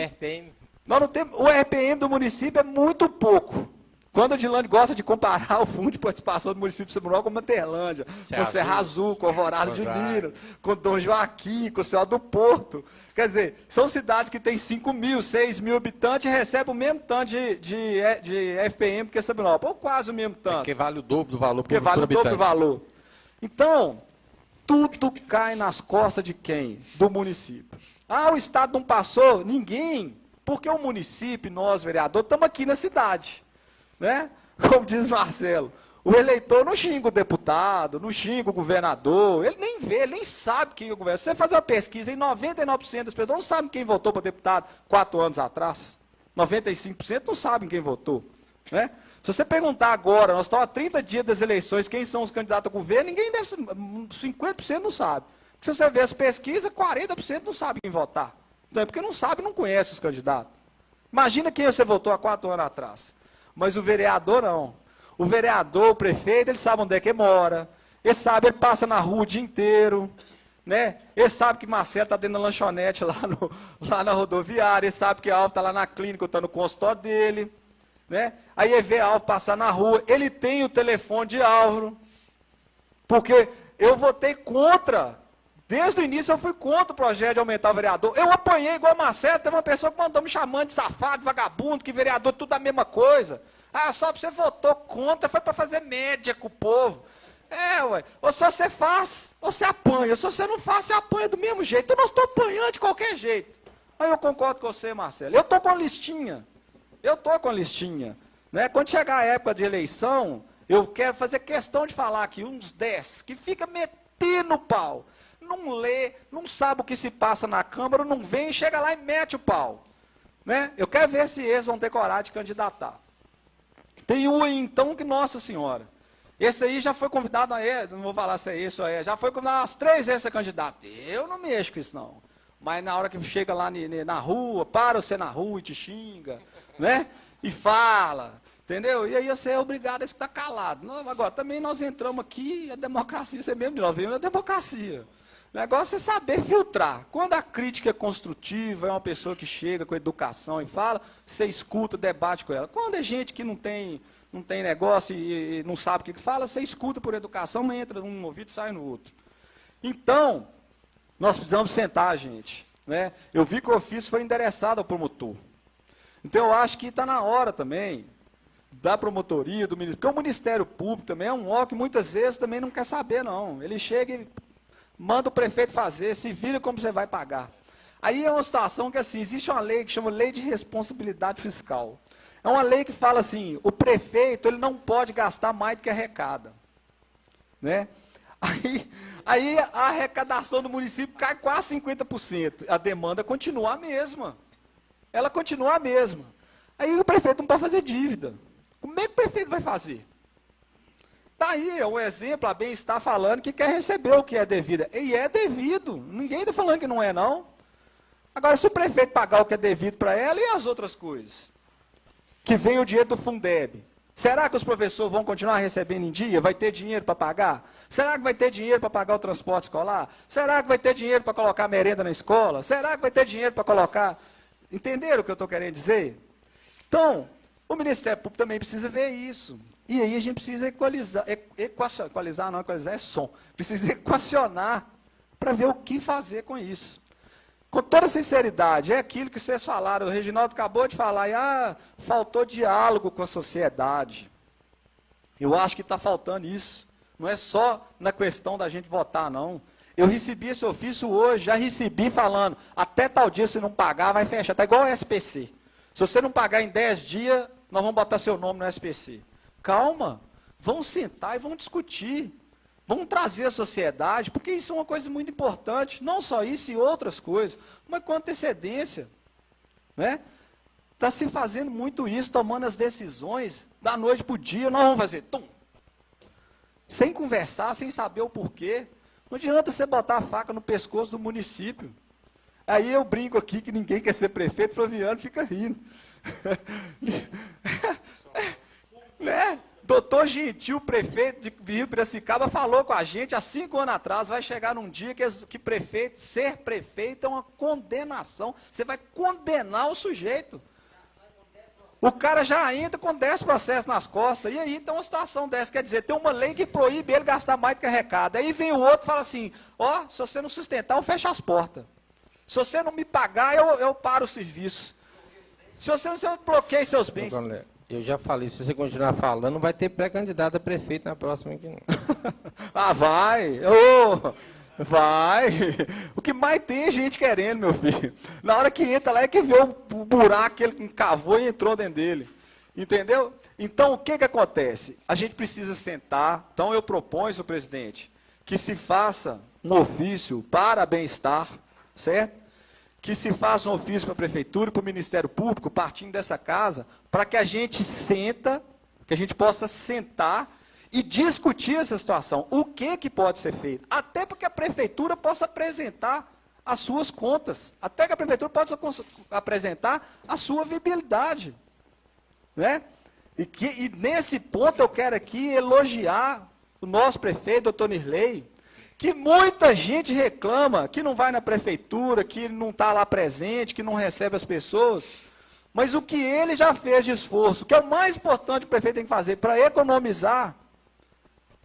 O RPM do município é muito pouco. Quando a Dilane gosta de comparar o fundo de participação do município de Sabinópolis com Manterlândia, com Serra Azul, com Alvorada de Minas, com Dom Joaquim, com o Senhor do Porto. Quer dizer, são cidades que têm 5 mil, 6 mil habitantes e recebem o mesmo tanto de FPM que Sabinópolis, ou quase o mesmo tanto. Porque vale o dobro do valor por habitante. Porque vale o dobro do valor. Então, tudo cai nas costas de quem? Do município. Ah, o Estado não passou? Ninguém. Porque o município, nós, vereadores, estamos aqui na cidade. Né? Como diz Marcelo, o eleitor não xinga o deputado, não xinga o governador, ele nem vê, ele nem sabe quem é o governador. Se você fazer uma pesquisa, 99% das pessoas não sabem quem votou para deputado 4 anos atrás. 95% não sabem quem votou. Né? Se você perguntar agora, nós estamos há 30 dias das eleições, quem são os candidatos a governo, 50% não sabe. Se você ver as pesquisas, 40% não sabe quem votar. Então é porque não sabe, não conhece os candidatos. Imagina quem você votou há 4 anos atrás. Mas o vereador não. O vereador, o prefeito, ele sabe onde é que mora. Ele sabe, ele passa na rua o dia inteiro. Né? Ele sabe que Marcelo está dentro da lanchonete lá na rodoviária. Ele sabe que a Alvo está lá na clínica, está no consultório dele. Né? Aí ele vê a Alvo passar na rua. Ele tem o telefone de Álvaro. Porque eu votei contra. Desde o início eu fui contra o projeto de aumentar o vereador. Eu apanhei igual o Marcelo, teve uma pessoa que mandou me chamando de safado, de vagabundo, que vereador tudo a mesma coisa. Ah, só porque você votou contra, foi para fazer média com o povo. Ué, ou se você faz, ou você apanha. Se você não faz, você apanha do mesmo jeito. Então nós estamos apanhando de qualquer jeito. Aí eu concordo com você, Marcelo. Eu estou com a listinha. Né? Quando chegar a época de eleição, eu quero fazer questão de falar aqui, uns 10, que fica metendo o pau. Não lê, não sabe o que se passa na Câmara, não vem, chega lá e mete o pau. Né? Eu quero ver se eles vão ter coragem de candidatar. Tem um aí, então, que, nossa senhora, esse aí já foi convidado, não vou falar se é esse ou é, já foi convidado umas 3 vezes a ser candidato. Eu não mexo com isso, não. Mas na hora que chega lá na rua, para você na rua e te xinga, né? E fala, entendeu? E aí você é obrigado a estar calado. Não, agora, também nós entramos aqui, a democracia, você mesmo, nós vivemos a democracia. O negócio é saber filtrar. Quando a crítica é construtiva, é uma pessoa que chega com educação e fala, você escuta, debate com ela. Quando é gente que não tem negócio e não sabe o que fala, você escuta por educação, mas entra num ouvido e sai no outro. Então, nós precisamos sentar, gente. Né? Eu vi que o ofício foi endereçado ao promotor. Então, eu acho que está na hora também da promotoria, do Ministério, porque o Ministério Público também é um órgão que muitas vezes também não quer saber, não. Ele chega e manda o prefeito fazer, se vira como você vai pagar. Aí é uma situação que, assim, existe uma lei que chama Lei de Responsabilidade Fiscal. É uma lei que fala assim, o prefeito ele não pode gastar mais do que arrecada. Né? Aí a arrecadação do município cai quase 50%. A demanda continua a mesma. Ela continua a mesma. Aí o prefeito não pode fazer dívida. Como é que o prefeito vai fazer? Daí é um exemplo, a Bem-Estar falando que quer receber o que é devido. E é devido. Ninguém está falando que não é, não. Agora, se o prefeito pagar o que é devido para ela, e as outras coisas? Que vem o dinheiro do Fundeb. Será que os professores vão continuar recebendo em dia? Vai ter dinheiro para pagar? Será que vai ter dinheiro para pagar o transporte escolar? Será que vai ter dinheiro para colocar merenda na escola? Será que vai ter dinheiro para colocar... Entenderam o que eu estou querendo dizer? Então, o Ministério Público também precisa ver isso. E aí a gente precisa equalizar é som. Precisa equacionar para ver o que fazer com isso. Com toda sinceridade, é aquilo que vocês falaram, o Reginaldo acabou de falar, faltou diálogo com a sociedade. Eu acho que está faltando isso. Não é só na questão da gente votar, não. Eu recebi esse ofício hoje, já recebi falando, até tal dia se não pagar, vai fechar. Está igual o SPC. Se você não pagar em 10 dias, nós vamos botar seu nome no SPC. Calma, vamos sentar e vamos discutir. Vamos trazer a sociedade, porque isso é uma coisa muito importante, não só isso e outras coisas, mas com antecedência. Né? Está se fazendo muito isso, tomando as decisões da noite para o dia, nós vamos fazer, sem conversar, sem saber o porquê. Não adianta você botar a faca no pescoço do município. Aí eu brinco aqui que ninguém quer ser prefeito, Flaviano fica rindo. Né? Doutor Gentil, prefeito de Rio Piracicaba, falou com a gente há 5 anos atrás, vai chegar num dia que ser prefeito é uma condenação. Você vai condenar o sujeito. O cara já entra com 10 processos nas costas, e aí então uma situação dessa, quer dizer, tem uma lei que proíbe ele gastar mais do que arrecada. Aí vem o outro e fala assim, se você não sustentar, eu fecho as portas. Se você não me pagar, eu paro o serviço. Se você não bloqueia seus bens. Eu já falei, se você continuar falando, vai ter pré-candidato a prefeito na próxima aqui. Vai! Vai! O que mais tem é gente querendo, meu filho. Na hora que entra lá é que vê o buraco que ele cavou e entrou dentro dele. Entendeu? Então, o que acontece? A gente precisa sentar. Então, eu proponho, senhor presidente, que se faça um ofício para Bem-Estar, certo? Que se faça um ofício para a Prefeitura e para o Ministério Público, partindo dessa casa, para que a gente possa sentar e discutir essa situação. O que pode ser feito? Até para que a Prefeitura possa apresentar as suas contas. Até que a Prefeitura possa apresentar a sua viabilidade. Né? E nesse ponto eu quero aqui elogiar o nosso prefeito, doutor Nirley, que muita gente reclama que não vai na prefeitura, que não está lá presente, que não recebe as pessoas, mas o que ele já fez de esforço, que é o mais importante que o prefeito tem que fazer para economizar,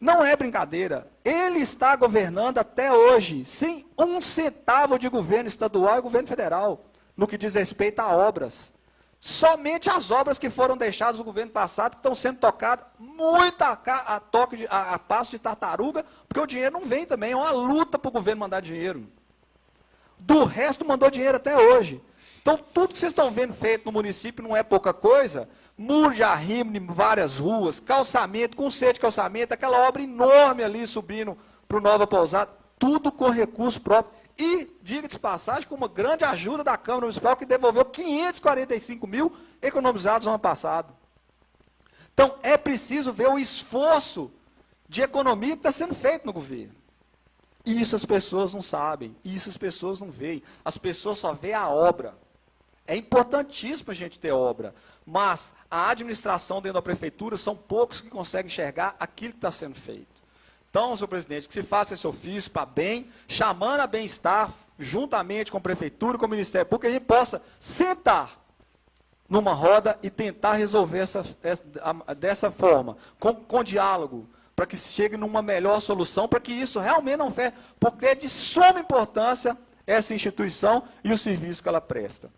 não é brincadeira. Ele está governando até hoje, sem 1 centavo de governo estadual e governo federal, no que diz respeito a obras. Somente as obras que foram deixadas no governo passado, que estão sendo tocadas muito a passo de tartaruga, porque o dinheiro não vem também, é uma luta para o governo mandar dinheiro. Do resto, mandou dinheiro até hoje. Então, tudo que vocês estão vendo feito no município não é pouca coisa. Muro de arrimo em várias ruas, calçamento, conserto de calçamento, aquela obra enorme ali subindo para o Nova Pousada, tudo com recurso próprio. E, diga de passagem, com uma grande ajuda da Câmara Municipal, que devolveu 545 mil economizados no ano passado. Então, é preciso ver o esforço de economia que está sendo feito no governo. E isso as pessoas não sabem, isso as pessoas não veem. As pessoas só veem a obra. É importantíssimo a gente ter obra, mas a administração dentro da prefeitura são poucos que conseguem enxergar aquilo que está sendo feito. Então, senhor presidente, que se faça esse ofício para bem, chamando a Bem-Estar, juntamente com a Prefeitura e com o Ministério Público, que a gente possa sentar numa roda e tentar resolver dessa forma, com diálogo, para que se chegue numa melhor solução, para que isso realmente não feche, porque é de suma importância essa instituição e o serviço que ela presta.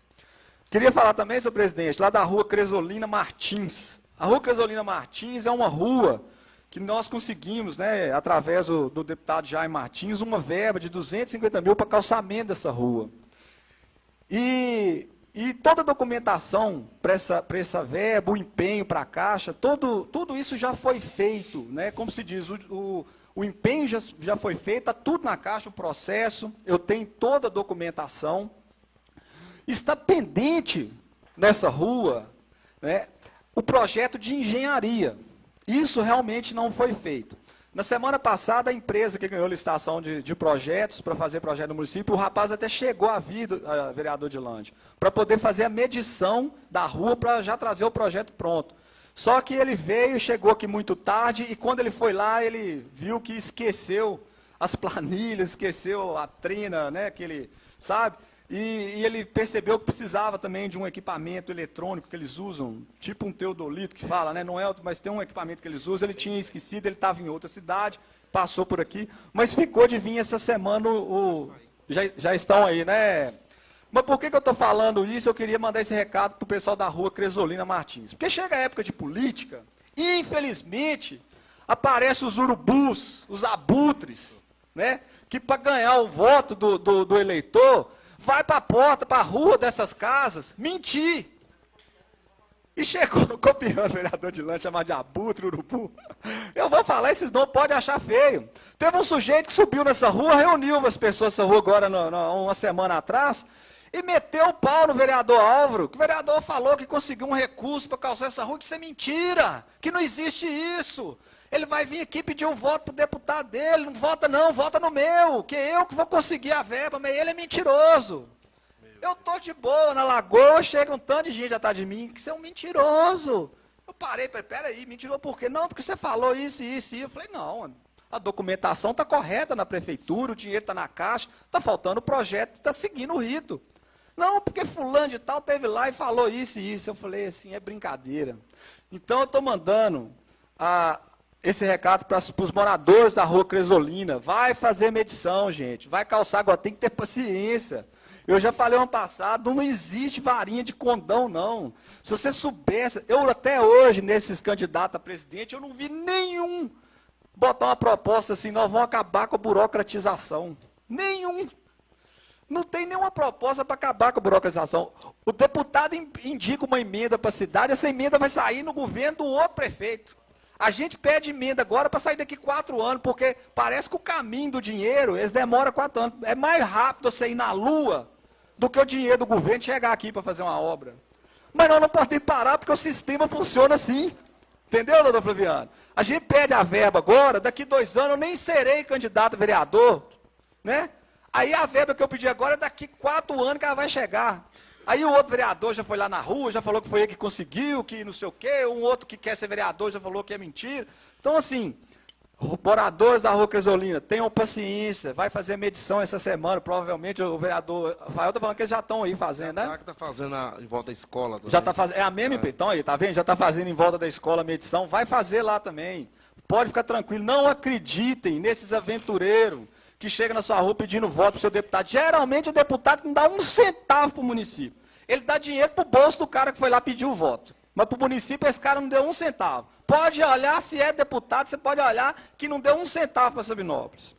Queria falar também, senhor presidente, lá da rua Cresolina Martins. A rua Cresolina Martins é uma rua que nós conseguimos, né, através do deputado Jaime Martins, uma verba de 250 mil para calçamento dessa rua. E toda a documentação para essa verba, o empenho para a Caixa, tudo isso já foi feito, né? Como se diz, o empenho já foi feito, está tudo na Caixa, o processo, eu tenho toda a documentação. Está pendente nessa rua, né, o projeto de engenharia. Isso realmente não foi feito. Na semana passada, a empresa que ganhou licitação de projetos, para fazer projeto no município, o rapaz até chegou a vir, vereador Dilande, para poder fazer a medição da rua, para já trazer o projeto pronto. Só que ele veio, chegou aqui muito tarde, e quando ele foi lá, ele viu que esqueceu as planilhas, esqueceu a trina, né, que ele, sabe? E ele percebeu que precisava também de um equipamento eletrônico que eles usam, tipo um teodolito que fala, né? Não é, mas tem um equipamento que eles usam, ele tinha esquecido, ele estava em outra cidade, passou por aqui, mas ficou de vir essa semana, já estão aí, né? Mas por que eu estou falando isso? Eu queria mandar esse recado para o pessoal da rua Cresolina Martins. Porque chega a época de política, e infelizmente, aparecem os urubus, os abutres, né? Que para ganhar o voto do eleitor, vai para a porta, para a rua dessas casas, mentir. E chegou no copiando, vereador de lanche, chamado de abutre, urubu. Eu vou falar, esses nomes podem achar feio. Teve um sujeito que subiu nessa rua, reuniu umas pessoas nessa rua agora, uma semana atrás, e meteu o pau no vereador Álvaro, que o vereador falou que conseguiu um recurso para calçar essa rua, que isso é mentira, que não existe isso. Ele vai vir aqui pedir um voto para o deputado dele, não vota não, vota no meu, que eu que vou conseguir a verba, mas ele é mentiroso. Eu estou de boa na lagoa, chega um tanto de gente atrás de mim, que você é um mentiroso. Eu parei, peraí, mentiroso por quê? Não, porque você falou isso e isso. Eu falei, não, a documentação está correta na prefeitura, o dinheiro está na Caixa, está faltando o projeto, está seguindo o rito. Não, porque fulano de tal teve lá e falou isso e isso. Eu falei assim, é brincadeira. Então eu estou mandando esse recado para os moradores da rua Cresolina. Vai fazer medição, gente. Vai calçar agora, tem que ter paciência. Eu já falei ano passado, não existe varinha de condão, não. Se você soubesse, eu até hoje, nesses candidatos a presidente, eu não vi nenhum botar uma proposta assim, nós vamos acabar com a burocratização. Nenhum. Não tem nenhuma proposta para acabar com a burocratização. O deputado indica uma emenda para a cidade, essa emenda vai sair no governo do outro prefeito. A gente pede emenda agora para sair daqui 4 anos, porque parece que o caminho do dinheiro, eles demoram 4 anos. É mais rápido você ir na lua do que o dinheiro do governo chegar aqui para fazer uma obra. Mas nós não podemos parar, porque o sistema funciona assim. Entendeu, doutor Flaviano? A gente pede a verba agora, daqui 2 anos eu nem serei candidato a vereador, né? Aí a verba que eu pedi agora é daqui 4 anos que ela vai chegar. Aí o outro vereador já foi lá na rua, já falou que foi ele que conseguiu, que não sei o quê, um outro que quer ser vereador já falou que é mentira. Então, assim, moradores da rua Cresolina, tenham paciência, vai fazer medição essa semana, provavelmente o vereador Rafael está falando que eles já estão aí fazendo, né? Já que está fazendo em volta da escola. Também. Já está fazendo, é a mesma, então aí, tá vendo? Já está fazendo em volta da escola a medição, vai fazer lá também. Pode ficar tranquilo, não acreditem nesses aventureiros que chega na sua rua pedindo voto para o seu deputado. Geralmente o deputado não dá 1 centavo para o município. Ele dá dinheiro para o bolso do cara que foi lá pedir o voto. Mas para o município esse cara não deu 1 centavo. Pode olhar, se é deputado, você pode olhar que não deu 1 centavo para Sabinópolis.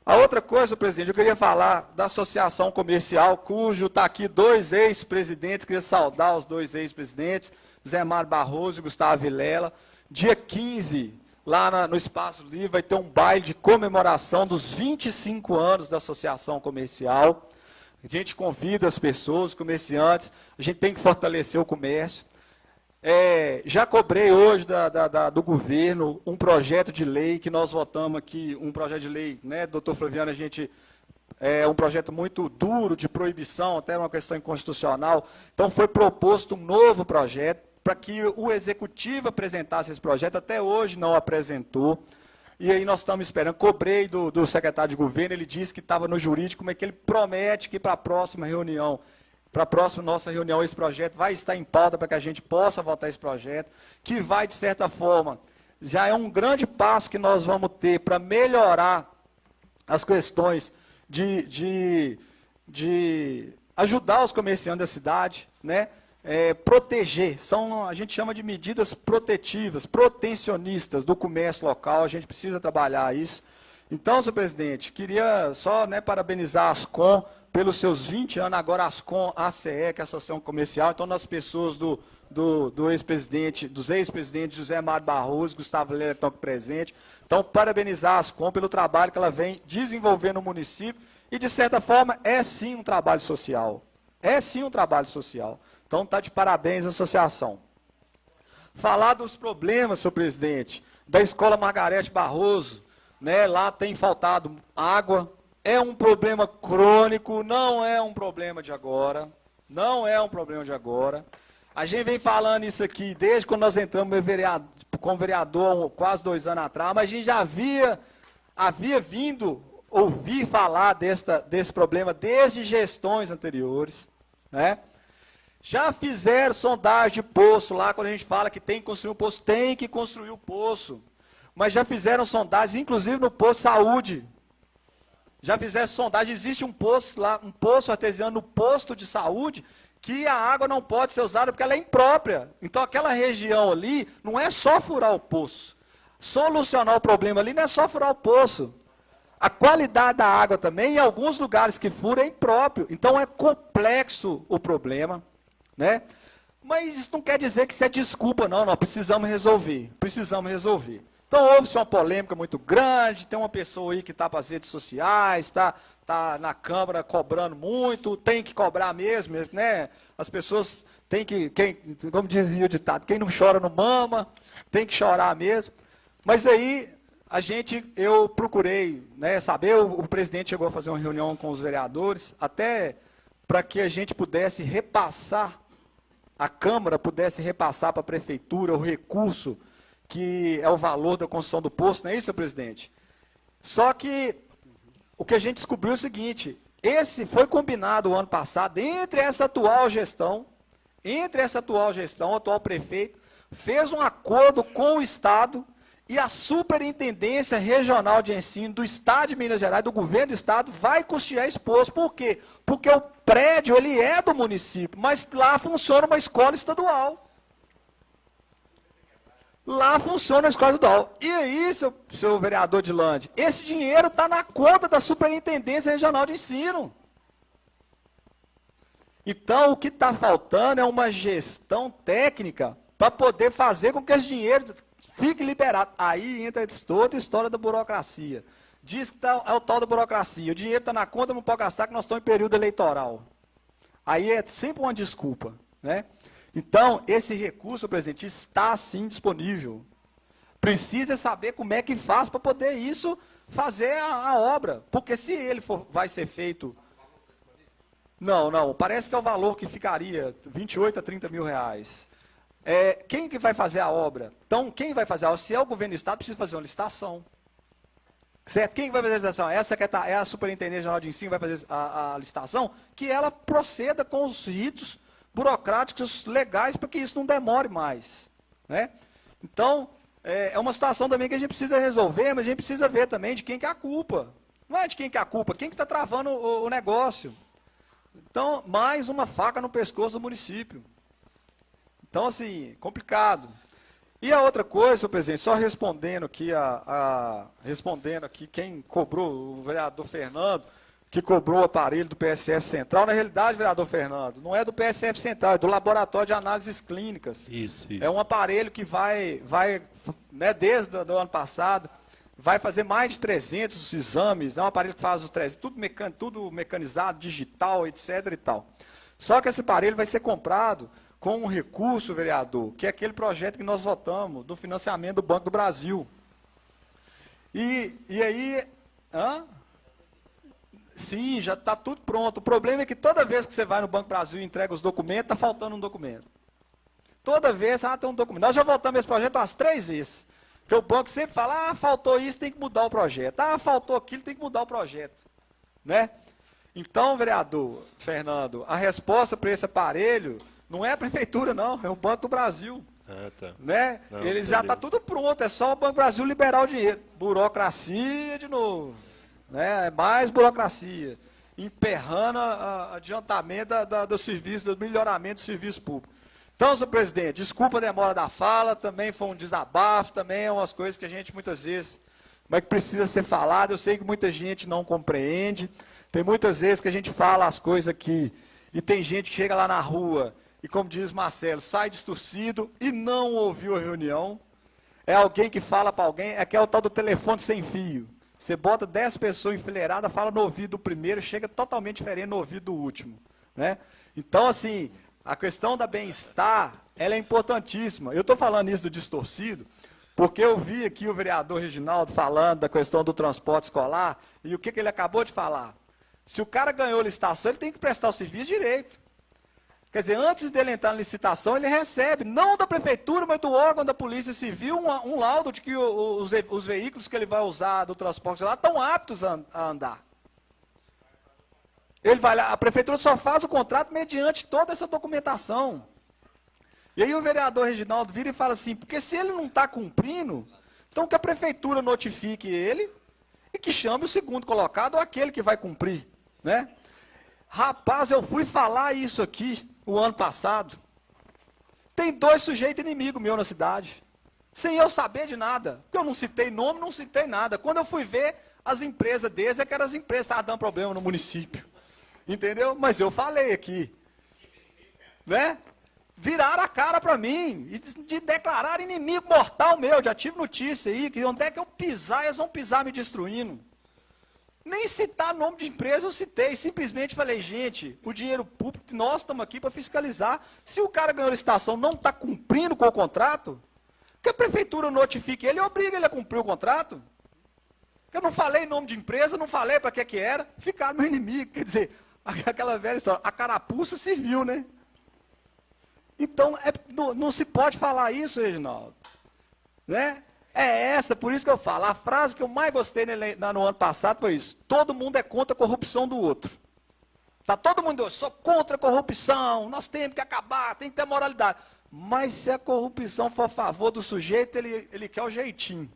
A outra coisa, presidente, eu queria falar da associação comercial, cujo está aqui 2 ex-presidentes, queria saudar os 2 ex-presidentes, Zé Mário Barroso e Gustavo Vilela. Dia 15, lá no Espaço Livre, vai ter um baile de comemoração dos 25 anos da associação comercial. A gente convida as pessoas, os comerciantes, a gente tem que fortalecer o comércio. Já cobrei hoje do governo um projeto de lei que nós votamos aqui, um projeto de lei, né, doutor Flaviano, um projeto muito duro de proibição, até uma questão inconstitucional. Então foi proposto um novo projeto para que o executivo apresentasse esse projeto, até hoje não apresentou. E aí nós estamos esperando, cobrei do secretário de governo, ele disse que estava no jurídico, mas que ele promete que para a próxima reunião, para a próxima nossa reunião, esse projeto vai estar em pauta para que a gente possa votar esse projeto, que vai, de certa forma, já é um grande passo que nós vamos ter para melhorar as questões de ajudar os comerciantes da cidade, né? Proteger, a gente chama de medidas protetivas, protecionistas do comércio local, a gente precisa trabalhar isso. Então, senhor presidente, queria só parabenizar a Ascom pelos seus 20 anos, agora a ASCOM, a ACE, que é a Associação Comercial, então nas pessoas dos ex-presidentes José Mário Barroso, Gustavo Leite, estão aqui presentes. Então, parabenizar a ASCOM pelo trabalho que ela vem desenvolvendo no município e, de certa forma, é sim um trabalho social. É sim um trabalho social. Então, está de parabéns a associação. Falar dos problemas, senhor presidente, da Escola Margarete Barroso, né, lá tem faltado água, é um problema crônico, não é um problema de agora, não é um problema de agora. A gente vem falando isso aqui desde quando nós entramos como vereador, quase 2 anos atrás, mas a gente já havia vindo ouvir falar desse problema desde gestões anteriores, né? Já fizeram sondagem de poço lá, quando a gente fala que tem que construir um poço, tem que construir o poço. Mas já fizeram sondagens, inclusive no posto de saúde. Já fizeram sondagem, existe um poço lá, um poço artesiano no posto de saúde, que a água não pode ser usada porque ela é imprópria. Então aquela região ali, não é só furar o poço. Solucionar o problema ali não é só furar o poço. A qualidade da água também, em alguns lugares que fura, é impróprio. Então é complexo o problema, né? Mas isso não quer dizer que isso é desculpa, não. Nós precisamos resolver. Precisamos resolver. Então houve-se uma polêmica muito grande, tem uma pessoa aí que está para as redes sociais, está na Câmara cobrando muito, tem que cobrar mesmo, né? As pessoas têm que, como dizia o ditado, quem não chora não mama, tem que chorar mesmo. Mas aí eu procurei, né, saber, o presidente chegou a fazer uma reunião com os vereadores, até para que a gente pudesse repassar, a Câmara pudesse repassar para a Prefeitura o recurso que é o valor da construção do poço, não é isso, senhor presidente? Só que o que a gente descobriu é o seguinte, esse foi combinado o ano passado, entre essa atual gestão, o atual prefeito, fez um acordo com o Estado e a Superintendência Regional de Ensino do Estado de Minas Gerais, do Governo do Estado, vai custear esse poço. Por quê? Porque o prédio ele é do município, mas lá funciona uma escola estadual. Lá funciona a escola estadual. E aí, seu vereador de Lande, esse dinheiro está na conta da Superintendência Regional de Ensino. Então, o que está faltando é uma gestão técnica para poder fazer com que esse dinheiro fique liberado. Aí entra toda a história da burocracia. Diz que é o tal da burocracia. O dinheiro está na conta, não pode gastar, que nós estamos em período eleitoral. Aí é sempre uma desculpa, né? Então, esse recurso, presidente, está sim disponível. Precisa saber como é que faz para poder fazer a obra. Porque se ele vai ser feito... Não, parece que é o valor que ficaria, 28 a 30 mil reais. Quem que vai fazer a obra? Então, quem vai fazer a obra? Se é o governo do Estado, precisa fazer uma licitação. Certo? Quem vai fazer a licitação? É a Superintendência Regional de Ensino que vai fazer a licitação? Que ela proceda com os ritos burocráticos legais para que isso não demore mais, né? Então, é uma situação também que a gente precisa resolver, mas a gente precisa ver também de quem que é a culpa. Não é de quem que é a culpa, quem que está travando o negócio. Então, mais uma faca no pescoço do município. Então, assim, complicado. E a outra coisa, senhor presidente, só respondendo aqui, quem cobrou, o vereador Fernando, que cobrou o aparelho do PSF Central, na realidade, vereador Fernando, não é do PSF Central, é do Laboratório de Análises Clínicas. Isso. É um aparelho que vai né, desde o ano passado, vai fazer mais de 300 exames, é um aparelho que faz os 300, tudo mecanizado, digital, etc. e tal. Só que esse aparelho vai ser comprado com um recurso, vereador, que é aquele projeto que nós votamos, do financiamento do Banco do Brasil. E aí... Sim, já está tudo pronto. O problema é que toda vez que você vai no Banco do Brasil e entrega os documentos, está faltando um documento. Toda vez, tem um documento. Nós já votamos esse projeto umas 3 vezes. Porque o banco sempre fala, faltou isso, tem que mudar o projeto. Faltou aquilo, tem que mudar o projeto. Né? Então, vereador Fernando, a resposta para esse aparelho não é a prefeitura, não, é o Banco do Brasil. Tá. Né? Ele já está tudo pronto, é só o Banco do Brasil liberar o dinheiro. Burocracia de novo. Né? Mais burocracia, emperrando adiantamento do serviço, do melhoramento do serviço público. Então, senhor presidente, desculpa a demora da fala, também foi um desabafo, também é umas coisas que a gente muitas vezes mas que precisa ser falado. Eu sei que muita gente não compreende. Tem muitas vezes que a gente fala as coisas aqui e tem gente que chega lá na rua e, como diz Marcelo, sai distorcido e não ouviu a reunião. É alguém que fala para alguém, é que é o tal do telefone sem fio. Você bota 10 pessoas enfileiradas, fala no ouvido do primeiro, chega totalmente diferente no ouvido do último, né? Então, assim, a questão da bem-estar, ela é importantíssima. Eu estou falando isso do distorcido, porque eu vi aqui o vereador Reginaldo falando da questão do transporte escolar, e o que ele acabou de falar? Se o cara ganhou licitação, ele tem que prestar o serviço direito. Quer dizer, antes dele entrar na licitação, ele recebe, não da prefeitura, mas do órgão da Polícia Civil, um laudo de que os veículos que ele vai usar do transporte lá estão aptos a andar. Ele vai lá, a prefeitura só faz o contrato mediante toda essa documentação. E aí o vereador Reginaldo vira e fala assim, porque se ele não está cumprindo, então que a prefeitura notifique ele e que chame o segundo colocado ou aquele que vai cumprir, né? Rapaz, eu fui falar isso aqui o ano passado. Tem 2 sujeitos inimigos meus na cidade. Sem eu saber de nada. Porque eu não citei nome, não citei nada. Quando eu fui ver, as empresas deles, é que as empresas estavam dando problema no município. Entendeu? Mas eu falei aqui. Né? Viraram a cara para mim. E de declarar inimigo mortal meu. Já tive notícia aí, que onde é que eu pisar, eles vão pisar me destruindo. Nem citar nome de empresa eu citei, simplesmente falei, gente, o dinheiro público, nós estamos aqui para fiscalizar. Se o cara ganhou a licitação não está cumprindo com o contrato, que a prefeitura notifique ele e obriga ele a cumprir o contrato. Eu não falei nome de empresa, não falei para que era, ficaram meu inimigo. Quer dizer, aquela velha história, a carapuça serviu, né? Então, não se pode falar isso, Reginaldo. Né? É essa, por isso que eu falo, a frase que eu mais gostei no ano passado foi isso, todo mundo é contra a corrupção do outro. Tá todo mundo, eu sou contra a corrupção, nós temos que acabar, tem que ter moralidade. Mas se a corrupção for a favor do sujeito, ele quer o jeitinho.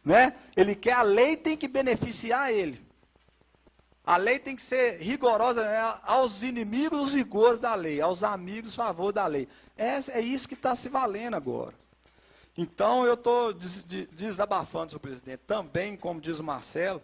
Né? Ele quer, a lei tem que beneficiar ele. A lei tem que ser rigorosa, né? Aos inimigos os rigores da lei, aos amigos o favor da lei. É isso que está se valendo agora. Então, eu estou desabafando, senhor presidente, também, como diz o Marcelo,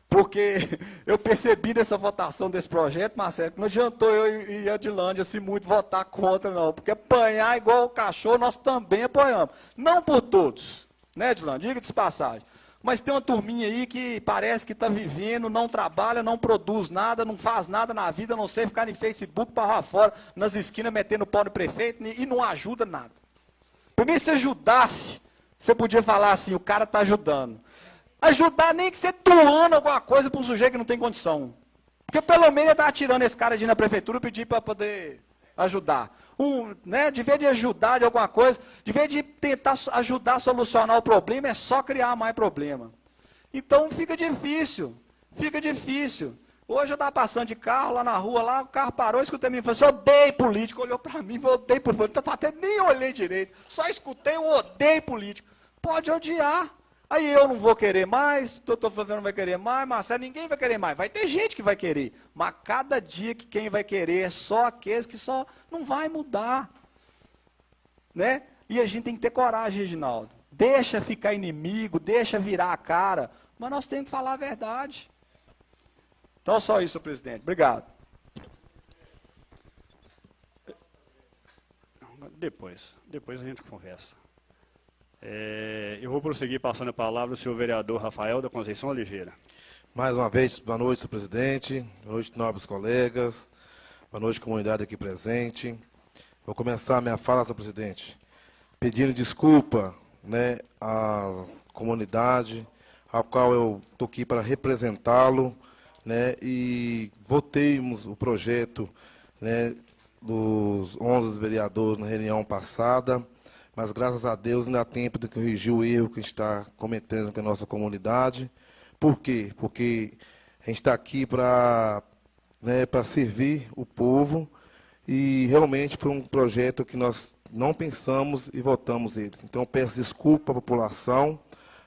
porque eu percebi nessa votação desse projeto, Marcelo, que não adiantou eu e a Adilândia assim, muito votar contra, não, porque apanhar igual o cachorro, nós também apanhamos. Não por todos, né, Adilândia? Diga-se passagem. Mas tem uma turminha aí que parece que está vivendo, não trabalha, não produz nada, não faz nada na vida, a não sei ficar no Facebook para lá fora, nas esquinas, metendo pau no prefeito e não ajuda nada. Primeiro, se ajudasse, você podia falar assim, o cara está ajudando. Ajudar nem que você doando alguma coisa para um sujeito que não tem condição. Porque pelo menos ele está tirando esse cara de ir na prefeitura e pedir para poder ajudar. Né, de vez de ajudar de alguma coisa, de vez de tentar ajudar a solucionar o problema, é só criar mais problema. Então fica difícil, fica difícil. Hoje eu estava passando de carro lá na rua, lá, o carro parou, escutei mim, falou assim, odeio político, olhou para mim, eu odeio político, até nem olhei direito, só escutei, eu odeio político. Pode odiar, aí eu não vou querer mais, doutor Flaviano não vai querer mais, Marcelo, ninguém vai querer mais, vai ter gente que vai querer, mas cada dia que quem vai querer é só aqueles que só não vai mudar. Né? E a gente tem que ter coragem, Reginaldo, deixa ficar inimigo, deixa virar a cara, mas nós temos que falar a verdade. Então, só isso, presidente. Obrigado. Depois a gente conversa. Eu vou prosseguir passando a palavra ao senhor vereador Rafael da Conceição Oliveira. Mais uma vez, boa noite, senhor presidente. Boa noite, nobres colegas. Boa noite, comunidade aqui presente. Vou começar a minha fala, senhor presidente, pedindo desculpa, né, à comunidade, a qual eu estou aqui para representá-lo, né, e votemos o projeto, né, dos 11 vereadores na reunião passada, mas graças a Deus ainda há tempo de corrigir o erro que está cometendo com a nossa comunidade. Por quê? Porque a gente está aqui para, né, para servir o povo e realmente foi um projeto que nós não pensamos e votamos ele. Então eu peço desculpa à população,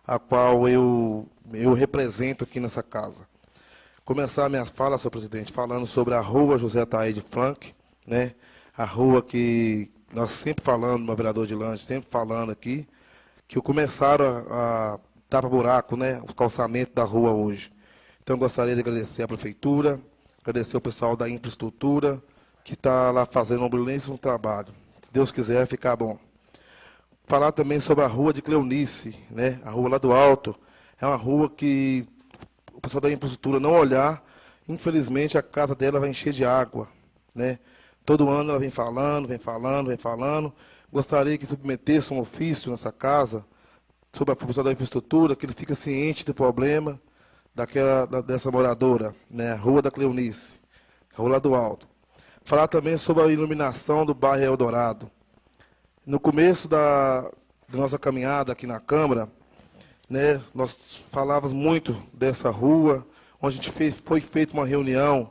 a qual eu represento aqui nessa casa. Começar a minha fala, senhor presidente, falando sobre a rua José Ataíde Frank, né? A rua que nós sempre falando, meu vereador de Lange, sempre falando aqui, que começaram a tapa-buraco, né, o calçamento da rua hoje. Então, gostaria de agradecer à Prefeitura, agradecer ao pessoal da infraestrutura, que está lá fazendo um belíssimo trabalho. Se Deus quiser, vai ficar bom. Falar também sobre a rua de Cleonice, né, a rua lá do Alto. É uma rua que o pessoal da infraestrutura não olhar, infelizmente a casa dela vai encher de água, né? Todo ano ela vem falando, vem falando, vem falando. Gostaria que submetesse um ofício nessa casa sobre a pessoa da infraestrutura, que ele fica ciente do problema dessa moradora, né? A rua da Cleonice, a rua lá do Alto. Falar também sobre a iluminação do bairro Eldorado. No começo da nossa caminhada aqui na Câmara, né, nós falávamos muito dessa rua, onde a gente foi feita uma reunião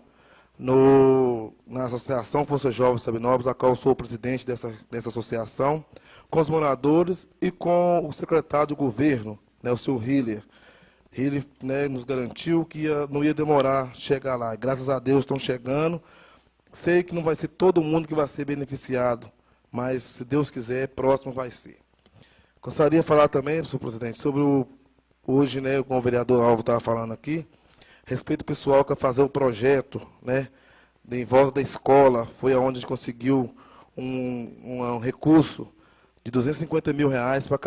na Associação Força Jovem Sabinópolis, a qual eu sou o presidente dessa associação, com os moradores e com o secretário de governo, né, o senhor Hiller. Ele, né, nos garantiu que não ia demorar chegar lá. Graças a Deus estão chegando. Sei que não vai ser todo mundo que vai ser beneficiado, mas, se Deus quiser, próximo vai ser. Gostaria de falar também, senhor presidente, sobre hoje, né, como o vereador Alvo estava falando aqui, respeito ao pessoal que vai fazer o projeto, né, em volta da escola. Foi onde a gente conseguiu um recurso de R$250 mil para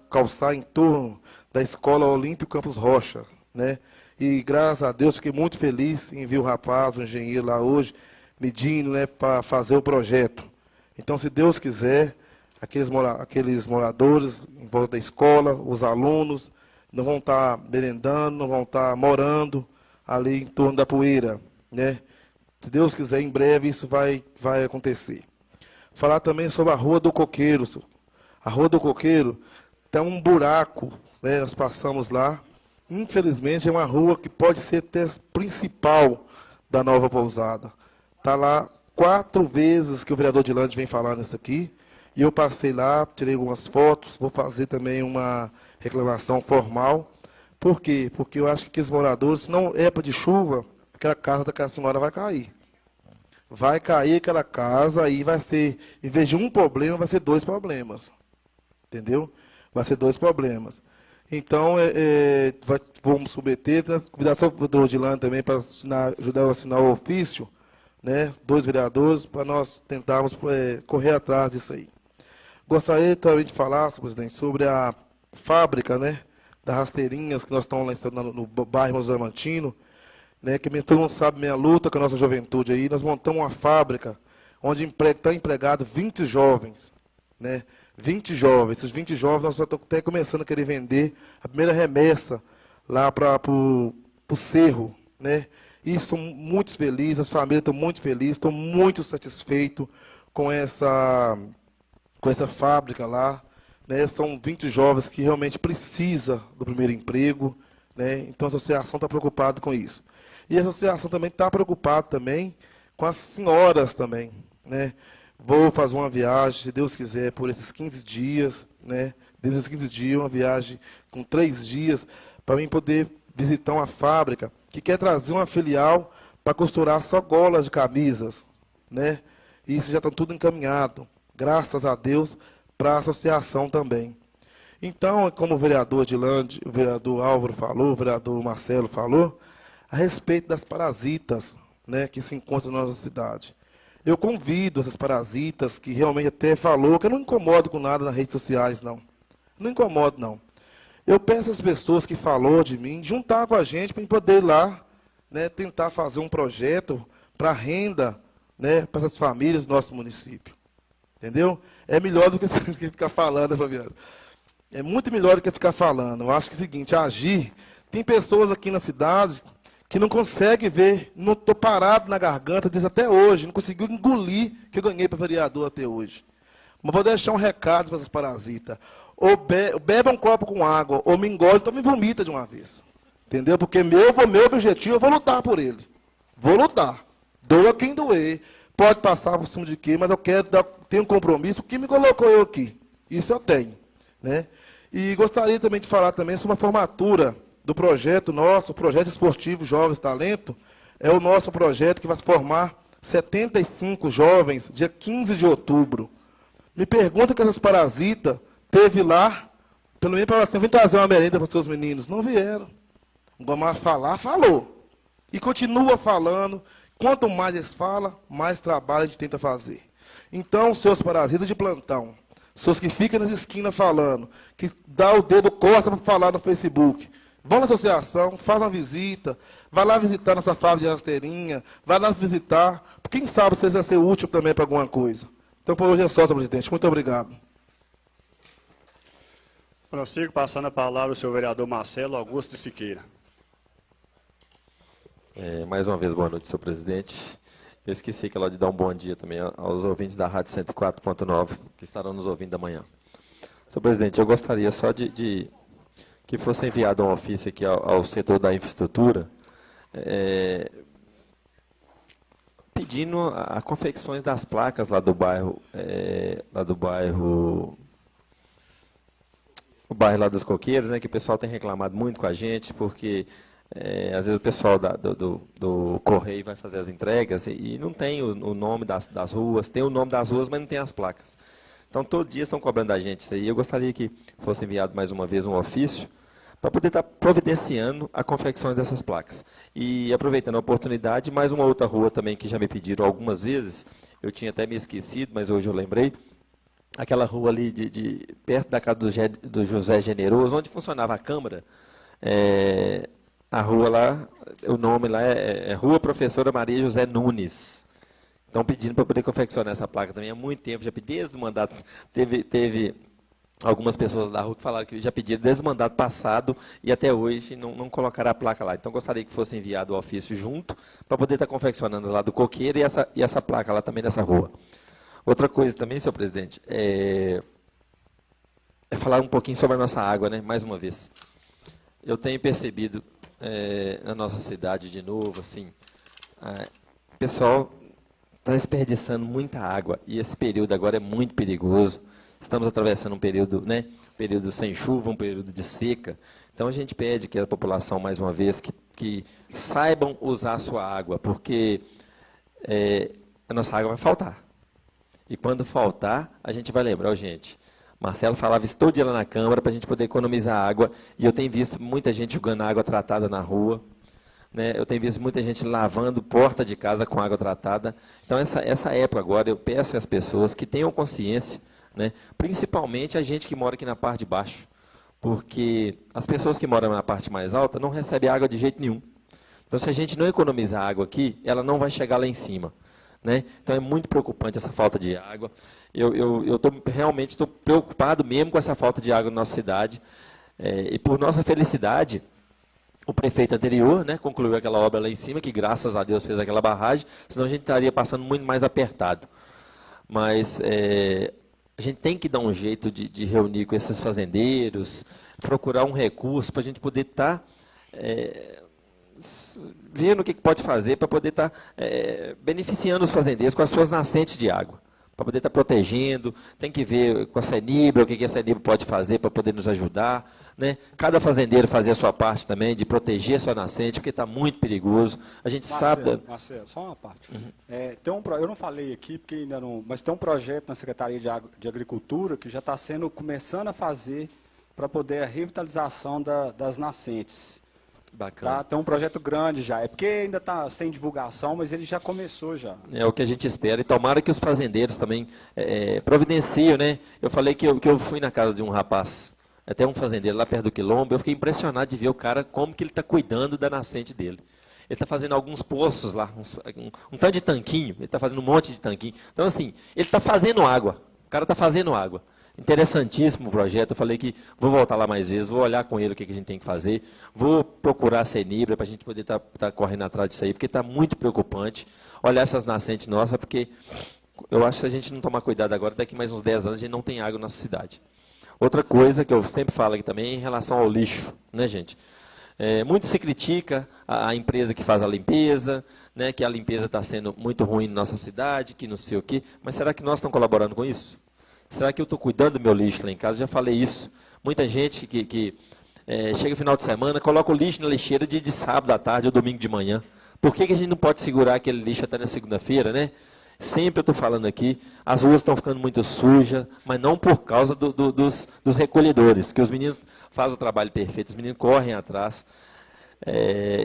calçar em torno da Escola Olímpico Campos Rocha, né? E, graças a Deus, fiquei muito feliz em ver o rapaz, o engenheiro lá hoje, medindo, né, para fazer o projeto. Então, se Deus quiser, aqueles moradores em volta da escola, os alunos, não vão estar merendando, não vão estar morando ali em torno da poeira, né? Se Deus quiser, em breve isso vai acontecer. Falar também sobre a Rua do Coqueiro. A Rua do Coqueiro tem um buraco, né? Nós passamos lá. Infelizmente, é uma rua que pode ser até principal da nova pousada. Está lá 4 vezes que o vereador Dilande vem falando isso aqui. E eu passei lá, tirei algumas fotos, vou fazer também uma reclamação formal. Por quê? Porque eu acho que aqueles moradores, se não é época de chuva, aquela casa daquela senhora vai cair. Vai cair aquela casa, aí vai ser, em vez de um problema, vai ser 2 problemas. Entendeu? Vai ser 2 problemas. Então, vamos submeter, convidar o vereador Dilande também para ajudar a assinar o ofício, né? 2 vereadores, para nós tentarmos correr atrás disso aí. Gostaria também de falar, senhor presidente, sobre a fábrica, né, das rasteirinhas que nós estamos lá no bairro Moisés Diamantino, né, que todo mundo sabe minha luta com a nossa juventude aí. Nós montamos uma fábrica onde está empregado 20 jovens, né, 20 jovens. Esses 20 jovens nós só estamos até começando a querer vender a primeira remessa lá para o Cerro, né. E estou muito feliz, as famílias estão muito felizes, estou muito satisfeito com essa fábrica lá, né? São 20 jovens que realmente precisam do primeiro emprego, né? Então a associação está preocupada com isso. E a associação também está preocupada também com as senhoras também, né? Vou fazer uma viagem, se Deus quiser, por esses 15 dias, né? Desses 15 dias, uma viagem com 3 dias, para mim poder visitar uma fábrica que quer trazer uma filial para costurar só golas de camisas, né? E isso já está tudo encaminhado, graças a Deus, para a associação também. Então, como o vereador Dilande, o vereador Álvaro falou, o vereador Marcelo falou, a respeito das parasitas, né, que se encontram na nossa cidade. Eu convido essas parasitas, que realmente até falou, que eu não incomodo com nada nas redes sociais, não. Não incomodo, não. Eu peço às pessoas que falou de mim, juntar com a gente para poder ir lá, né, tentar fazer um projeto para renda, né, para essas famílias do nosso município. Entendeu? É melhor do que ficar falando, Fabiano. É muito melhor do que ficar falando. Eu acho que é o seguinte, agir. Tem pessoas aqui na cidade que não conseguem ver, não estou parado na garganta, diz até hoje, não conseguiu engolir que eu ganhei para vereador até hoje. Mas vou deixar um recado para essas parasitas. Ou beba um copo com água, ou me engole, então me vomita de uma vez. Entendeu? Porque meu objetivo, eu vou lutar por ele. Vou lutar. Doa quem doer. Pode passar por cima de quê, mas eu quero ter um compromisso. O que me colocou eu aqui? Isso eu tenho, né? E gostaria também de falar também sobre a formatura do projeto nosso, o projeto esportivo Jovens Talento. É o nosso projeto que vai formar 75 jovens, dia 15 de outubro. Me pergunta que essas parasitas teve lá Pelo menos falaram assim, vim trazer uma merenda para os seus meninos. Não vieram. O Gomar falar, falou. E continua falando. Quanto mais eles falam, mais trabalho a gente tenta fazer. Então, seus parasitas de plantão, seus que ficam nas esquinas falando, que dá o dedo costa para falar no Facebook, vão na associação, faz uma visita, vai lá visitar nossa fábrica de rasteirinha, vai lá visitar, quem sabe se vai ser útil também para alguma coisa. Então, por hoje é só, senhor presidente. Muito obrigado. Prossigo, passando a palavra ao senhor vereador Marcelo Augusto de Siqueira. Mais uma vez, boa noite, senhor presidente. Eu esqueci que de dar um bom dia também aos ouvintes da Rádio 104.9, que estarão nos ouvindo amanhã. Senhor presidente, eu gostaria só de que fosse enviado um ofício aqui ao setor da infraestrutura, pedindo a confecções das placas lá do bairro, o bairro lá dos Coqueiros, né, que o pessoal tem reclamado muito com a gente, porque às vezes o pessoal do Correio vai fazer as entregas e não tem o nome das ruas, tem o nome das ruas, mas não tem as placas. Então, todo dia estão cobrando da gente isso aí. Eu gostaria que fosse enviado mais uma vez um ofício para poder estar providenciando a confecção dessas placas. E, aproveitando a oportunidade, mais uma outra rua também que já me pediram algumas vezes, eu tinha até me esquecido, mas hoje eu lembrei, aquela rua ali perto da casa do José Generoso, onde funcionava a Câmara, a rua lá, o nome lá é Rua Professora Maria José Nunes. Estão pedindo para poder confeccionar essa placa também há muito tempo, já pedi desde o mandato, teve algumas pessoas da rua que falaram que já pediram desde o mandato passado e até hoje não colocaram a placa lá. Então, gostaria que fosse enviado o ofício junto para poder estar confeccionando lá do Coqueiro e essa placa lá também nessa rua. Outra coisa também, senhor presidente, é falar um pouquinho sobre a nossa água, né, mais uma vez. Eu tenho percebido na nossa cidade, de novo, assim, o pessoal está desperdiçando muita água, e esse período agora é muito perigoso. Estamos atravessando um período sem chuva, um período de seca. Então, a gente pede que a população, mais uma vez, que saibam usar a sua água, porque a nossa água vai faltar. E quando faltar, a gente vai lembrar, gente, Marcelo falava isso todo dia lá na Câmara para a gente poder economizar água, e eu tenho visto muita gente jogando água tratada na rua, né? Eu tenho visto muita gente lavando porta de casa com água tratada. Então, essa época agora, eu peço às pessoas que tenham consciência, né? Principalmente a gente que mora aqui na parte de baixo, porque as pessoas que moram na parte mais alta não recebem água de jeito nenhum. Então, se a gente não economizar água aqui, ela não vai chegar lá em cima, né? Então, é muito preocupante essa falta de água. Eu realmente estou preocupado mesmo com essa falta de água na nossa cidade. E por nossa felicidade, o prefeito anterior, né, concluiu aquela obra lá em cima, que graças a Deus fez aquela barragem, senão a gente estaria passando muito mais apertado. Mas a gente tem que dar um jeito de reunir com esses fazendeiros, procurar um recurso para a gente poder estar vendo o que pode fazer para poder estar beneficiando os fazendeiros com as suas nascentes de água, para poder estar protegendo. Tem que ver com a Senibra, o que a Senibra pode fazer para poder nos ajudar, né? Cada fazendeiro fazer a sua parte também, de proteger a sua nascente, porque está muito perigoso. A gente sabe... Marcelo, só uma parte. Eu não falei aqui, porque ainda não... Mas tem um projeto na Secretaria de Agricultura que já está começando a fazer para poder a revitalização das nascentes. Bacana. Tá? Tem um projeto grande já. É porque ainda está sem divulgação, mas ele já começou já. É o que a gente espera. E tomara que os fazendeiros também providenciem, né? Eu falei que eu fui na casa de um rapaz, até um fazendeiro lá perto do Quilombo, eu fiquei impressionado de ver o cara, como que ele está cuidando da nascente dele. Ele está fazendo alguns poços lá, um tanto de tanquinho, ele está fazendo um monte de tanquinho. Então, assim, ele está fazendo água. O cara está fazendo água. Interessantíssimo o projeto. Eu falei que vou voltar lá mais vezes, vou olhar com ele o que a gente tem que fazer, vou procurar a Senibra para a gente poder estar correndo atrás disso aí, porque está muito preocupante olhar essas nascentes nossas, porque eu acho que se a gente não tomar cuidado agora, daqui mais uns 10 anos a gente não tem água na nossa cidade. Outra coisa que eu sempre falo aqui também é em relação ao lixo, né, gente? Muito se critica a empresa que faz a limpeza, né, que a limpeza está sendo muito ruim na nossa cidade, que não sei o quê, mas será que nós estamos colaborando com isso? Será que eu estou cuidando do meu lixo lá em casa? Já falei isso. Muita gente que chega no final de semana, coloca o lixo na lixeira de sábado à tarde ou domingo de manhã. Por que a gente não pode segurar aquele lixo até na segunda-feira, né? Sempre eu estou falando aqui, as ruas estão ficando muito sujas, mas não por causa dos recolhedores, que os meninos fazem o trabalho perfeito, os meninos correm atrás.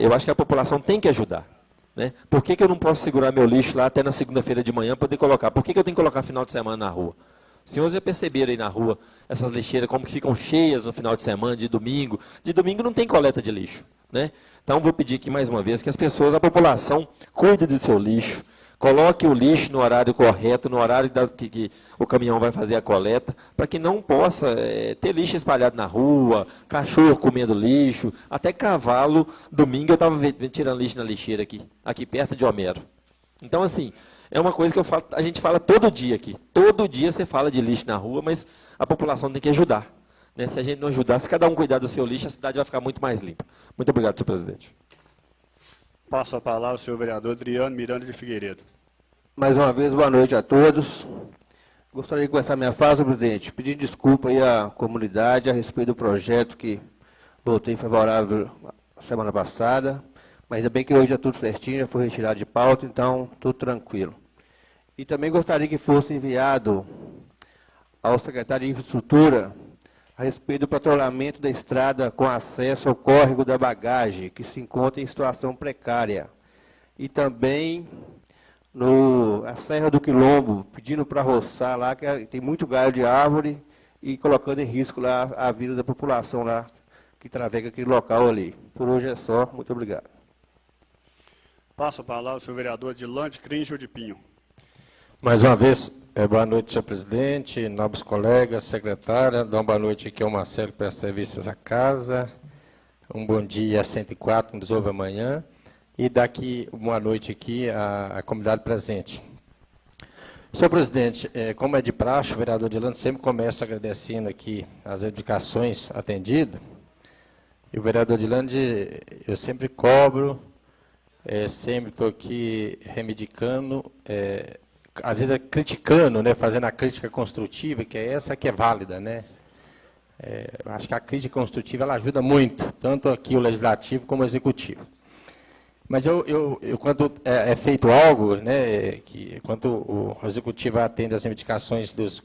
Eu acho que a população tem que ajudar. Né? Por que eu não posso segurar meu lixo lá até na segunda-feira de manhã para poder colocar? Por que eu tenho que colocar final de semana na rua? Os senhores já perceberam aí na rua, essas lixeiras como que ficam cheias no final de semana, de domingo. De domingo não tem coleta de lixo. Né? Então, vou pedir aqui mais uma vez que as pessoas, a população, cuide do seu lixo, coloque o lixo no horário correto, no horário que o caminhão vai fazer a coleta, para que não possa ter lixo espalhado na rua, cachorro comendo lixo, até cavalo. Domingo eu estava tirando lixo na lixeira aqui perto de Homero. Então, assim, é uma coisa que a gente fala todo dia aqui. Todo dia você fala de lixo na rua, mas a população tem que ajudar. Né? Se a gente não ajudar, se cada um cuidar do seu lixo, a cidade vai ficar muito mais limpa. Muito obrigado, senhor presidente. Passo a palavra ao senhor vereador Adriano Miranda de Figueiredo. Mais uma vez, boa noite a todos. Gostaria de começar minha fala, senhor presidente, pedir desculpa aí à comunidade a respeito do projeto que votei favorável semana passada, mas ainda bem que hoje já tudo certinho, já foi retirado de pauta, então tudo tranquilo. E também gostaria que fosse enviado ao secretário de Infraestrutura a respeito do patrulhamento da estrada com acesso ao córrego da Bagagem, que se encontra em situação precária. E também a Serra do Quilombo, pedindo para roçar lá, que tem muito galho de árvore, e colocando em risco lá a vida da população lá, que travega aquele local ali. Por hoje é só. Muito obrigado. Passo a palavra ao senhor vereador Dilande Cringel de Pinho. Mais uma vez, boa noite, senhor presidente, nobres colegas, secretária. Dá uma boa noite aqui ao Marcelo, que presta serviços à casa. Um bom dia a 104, nos ouve amanhã. E daqui, boa noite aqui à comunidade presente. Senhor presidente, como é de praxe, o vereador Dilande sempre começa agradecendo aqui as indicações atendidas. E o vereador Dilande, eu sempre cobro, sempre estou aqui reivindicando, às vezes criticando, né, fazendo a crítica construtiva, que é essa que é válida, né? Acho que a crítica construtiva ela ajuda muito, tanto aqui o legislativo como o executivo. Mas quando é feito algo, né, quando o executivo atende às reivindicações dos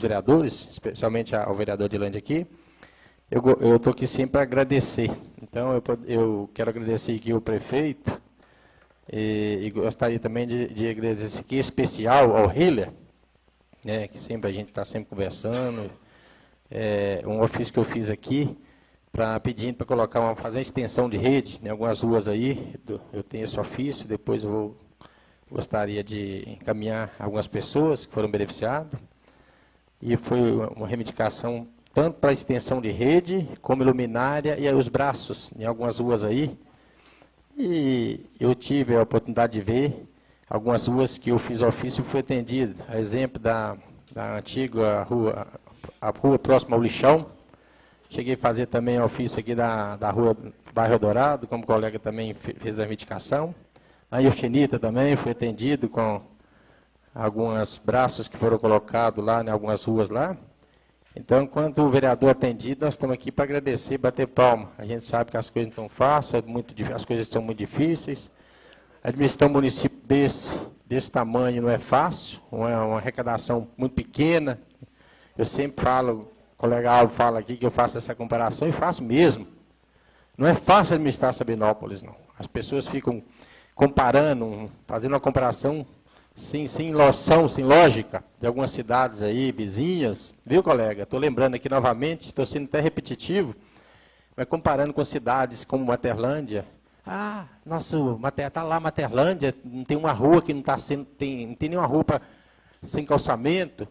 vereadores, especialmente ao vereador Dilande aqui, eu estou aqui sempre para agradecer. Então, eu quero agradecer aqui o prefeito, e gostaria também de agradecer aqui, em especial ao Hiller, né, que sempre a gente está sempre conversando, um ofício que eu fiz aqui, pedindo para colocar fazer uma extensão de rede em algumas ruas aí. Eu tenho esse ofício, depois eu gostaria de encaminhar algumas pessoas que foram beneficiadas. E foi uma reivindicação tanto para a extensão de rede, como luminária e os braços em algumas ruas aí. E eu tive a oportunidade de ver algumas ruas que eu fiz ofício e fui atendido. A exemplo da antiga rua, a rua próxima ao lixão. Cheguei a fazer também ofício aqui da rua Bairro Dourado, como colega também fez a reivindicação. A Eugenita também foi atendido com alguns braços que foram colocados lá em algumas ruas lá. Então, enquanto o vereador atendido, nós estamos aqui para agradecer e bater palma. A gente sabe que as coisas não são fáceis, as coisas são muito difíceis. Administrar um município desse tamanho não é fácil, uma arrecadação muito pequena. Eu sempre falo, o colega Alvo fala aqui que eu faço essa comparação e faço mesmo. Não é fácil administrar Sabinópolis, não. As pessoas ficam comparando, fazendo uma comparação sem noção, sem lógica, de algumas cidades aí, vizinhas. Viu, colega? Estou lembrando aqui novamente, estou sendo até repetitivo, mas comparando com cidades como Materlândia. Está lá Materlândia, não tem uma rua que não tem nenhuma rua sem calçamento.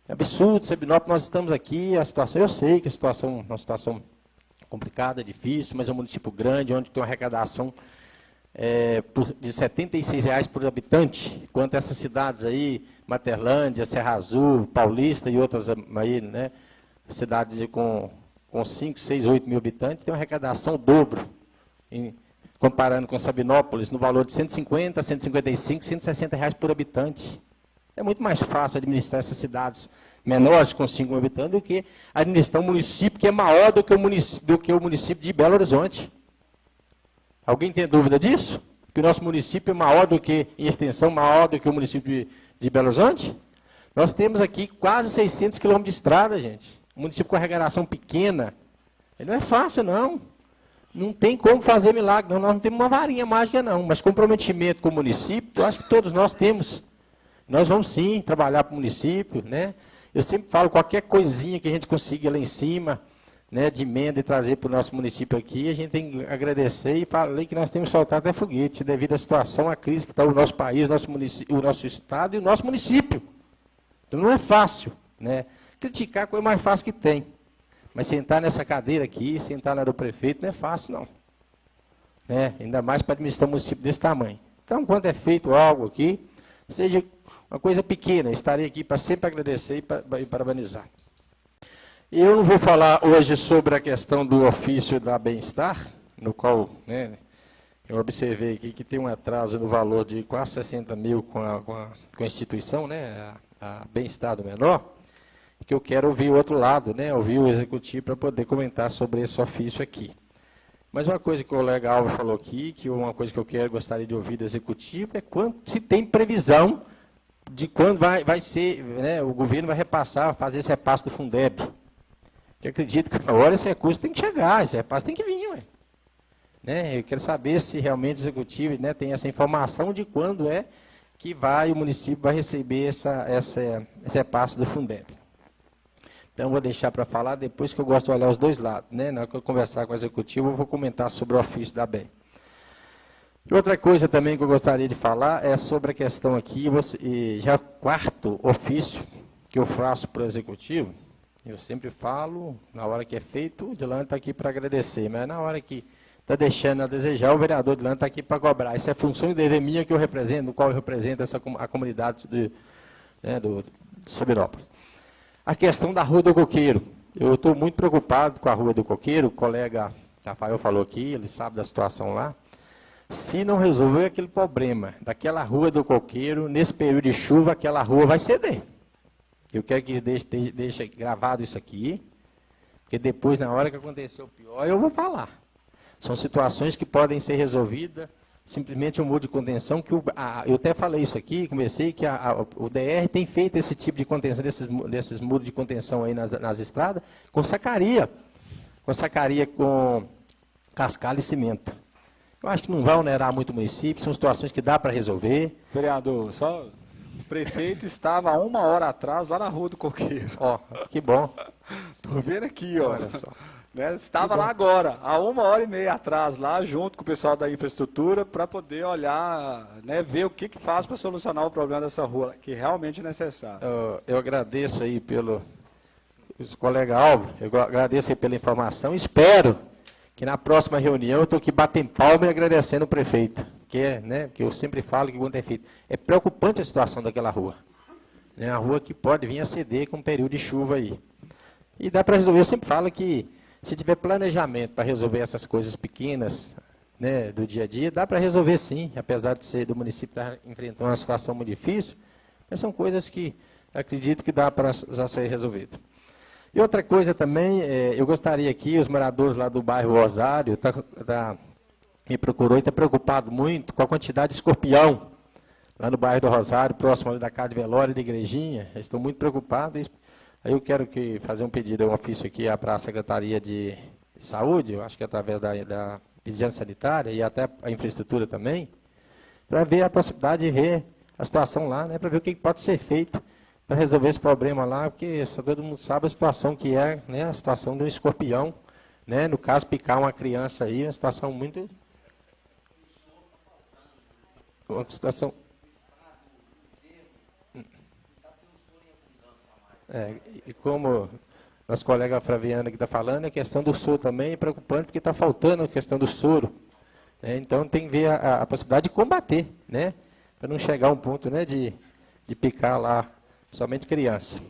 É absurdo, Sabinópolis, nós estamos aqui, a situação, eu sei que a situação é uma situação complicada, difícil, mas é um município grande, onde tem uma arrecadação de R$ 76 por habitante, enquanto essas cidades aí, Materlândia, Serra Azul, Paulista e outras aí, né, cidades com 5, 6, 8 mil habitantes, tem uma arrecadação dobro, comparando com Sabinópolis, no valor de 150, 155, 160 reais por habitante. É muito mais fácil administrar essas cidades menores, com 5 mil habitantes, do que administrar um município que é maior do que o município de Belo Horizonte. Alguém tem dúvida disso? Que o nosso município é maior do que, em extensão, maior do que o município de Belo Horizonte? Nós temos aqui quase 600 quilômetros de estrada, gente. Um município com arrecadação pequena. Não é fácil, não. Não tem como fazer milagre, não. Nós não temos uma varinha mágica, não. Mas comprometimento com o município, eu acho que todos nós temos. Nós vamos, sim, trabalhar para o município, né? Eu sempre falo, qualquer coisinha que a gente consiga lá em cima, né, de emenda e trazer para o nosso município aqui, a gente tem que agradecer e falei que nós temos soltado até foguete devido à situação, à crise que está o nosso país, o nosso estado e o nosso município. Então não é fácil, né? Criticar a coisa mais fácil que tem. Mas sentar nessa cadeira aqui, sentar na do prefeito, não é fácil, não. Né? Ainda mais para administrar um município desse tamanho. Então, quando é feito algo aqui, seja uma coisa pequena, estarei aqui para sempre agradecer e parabenizar. Eu não vou falar hoje sobre a questão do ofício da Bem-Estar, no qual, né, eu observei aqui que tem um atraso no valor de quase 60 mil com a instituição, né, a Bem-Estar do Menor, que eu quero ouvir o outro lado, né, ouvir o executivo para poder comentar sobre esse ofício aqui. Mas uma coisa que o colega Alves falou aqui, que uma coisa que eu gostaria de ouvir do executivo, é se tem previsão de quando vai ser, né, o governo vai repassar, fazer esse repasse do Fundeb. Eu acredito que na hora esse recurso tem que chegar, esse repasse tem que vir, ué. Né, eu quero saber se realmente o executivo, né, tem essa informação de quando é que o município vai receber esse repasse do Fundeb. Então, vou deixar para falar depois, que eu gosto de olhar os dois lados. Né? Na hora que eu conversar com o executivo, eu vou comentar sobre o ofício da BEM. Outra coisa também que eu gostaria de falar é sobre a questão aqui, já o quarto ofício que eu faço para o executivo, eu sempre falo, na hora que é feito, o Dilano está aqui para agradecer, mas na hora que está deixando a desejar, o vereador Dilano está aqui para cobrar. Isso é função e dever minha que eu represento, no qual eu represento a comunidade do Sabinópolis. A questão da Rua do Coqueiro. Eu estou muito preocupado com a Rua do Coqueiro, o colega Rafael falou aqui, ele sabe da situação lá. Se não resolver aquele problema daquela Rua do Coqueiro, nesse período de chuva, aquela rua vai ceder. Eu quero que deixe gravado isso aqui, porque depois, na hora que acontecer o pior, eu vou falar. São situações que podem ser resolvidas, simplesmente um muro de contenção, que eu até falei isso aqui, comecei, que o DR tem feito esse tipo de contenção, desses muros de contenção aí nas estradas, com sacaria com cascalho e cimento. Eu acho que não vai onerar muito o município, são situações que dá para resolver. Vereador, o prefeito estava há 1 hora atrás lá na Rua do Coqueiro. Ó, que bom. Estou vendo aqui, ó. Olha só. Né, estava lá agora, há 1h30 atrás, lá junto com o pessoal da infraestrutura, para poder olhar, né, ver o que faz para solucionar o problema dessa rua, que realmente é necessário. Eu agradeço aí os colegas Alves, eu agradeço aí pela informação, espero que na próxima reunião eu estou aqui batendo palma e agradecendo o prefeito, que eu sempre falo que quando é feito. É preocupante a situação daquela rua. Né, a rua que pode vir a ceder com um período de chuva aí. E dá para resolver, eu sempre falo que se tiver planejamento para resolver essas coisas pequenas, né, do dia a dia, dá para resolver sim, apesar de ser do município estar enfrentando uma situação muito difícil, mas são coisas que acredito que dá para já ser resolvido. E outra coisa também, eu gostaria aqui, os moradores lá do bairro Rosário, me procurou e está preocupado muito com a quantidade de escorpião lá no bairro do Rosário, próximo ali da Casa de Velório e da Igrejinha. Eles estão muito preocupados. Aí eu quero fazer um pedido, um ofício aqui para a Secretaria de Saúde, eu acho que através da Vigilância Sanitária e até a infraestrutura também, para ver a possibilidade de ver a situação lá, né, para ver o que pode ser feito para resolver esse problema lá, porque todo mundo sabe a situação que é, né, a situação do escorpião, né, no caso picar uma criança aí, uma situação muito... Uma situação... E como nosso colega Flaviano que está falando, a questão do soro também é preocupante, porque está faltando a questão do soro. Né? Então, tem que ver a possibilidade de combater, né? Para não chegar a um ponto, né, de picar lá somente criança.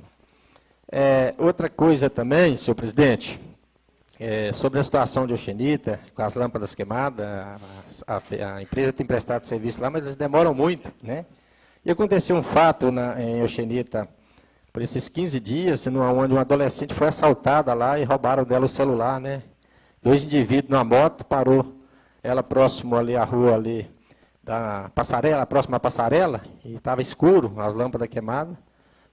Outra coisa também, senhor presidente, sobre a situação de Oxenita, com as lâmpadas queimadas, a empresa tem prestado serviço lá, mas eles demoram muito. Né? E aconteceu um fato em Oxenita, por esses 15 dias, onde uma adolescente foi assaltada lá e roubaram dela o celular, né? 2 indivíduos numa moto, parou ela próximo ali à rua ali, da passarela, a próxima passarela, e estava escuro, as lâmpadas queimadas,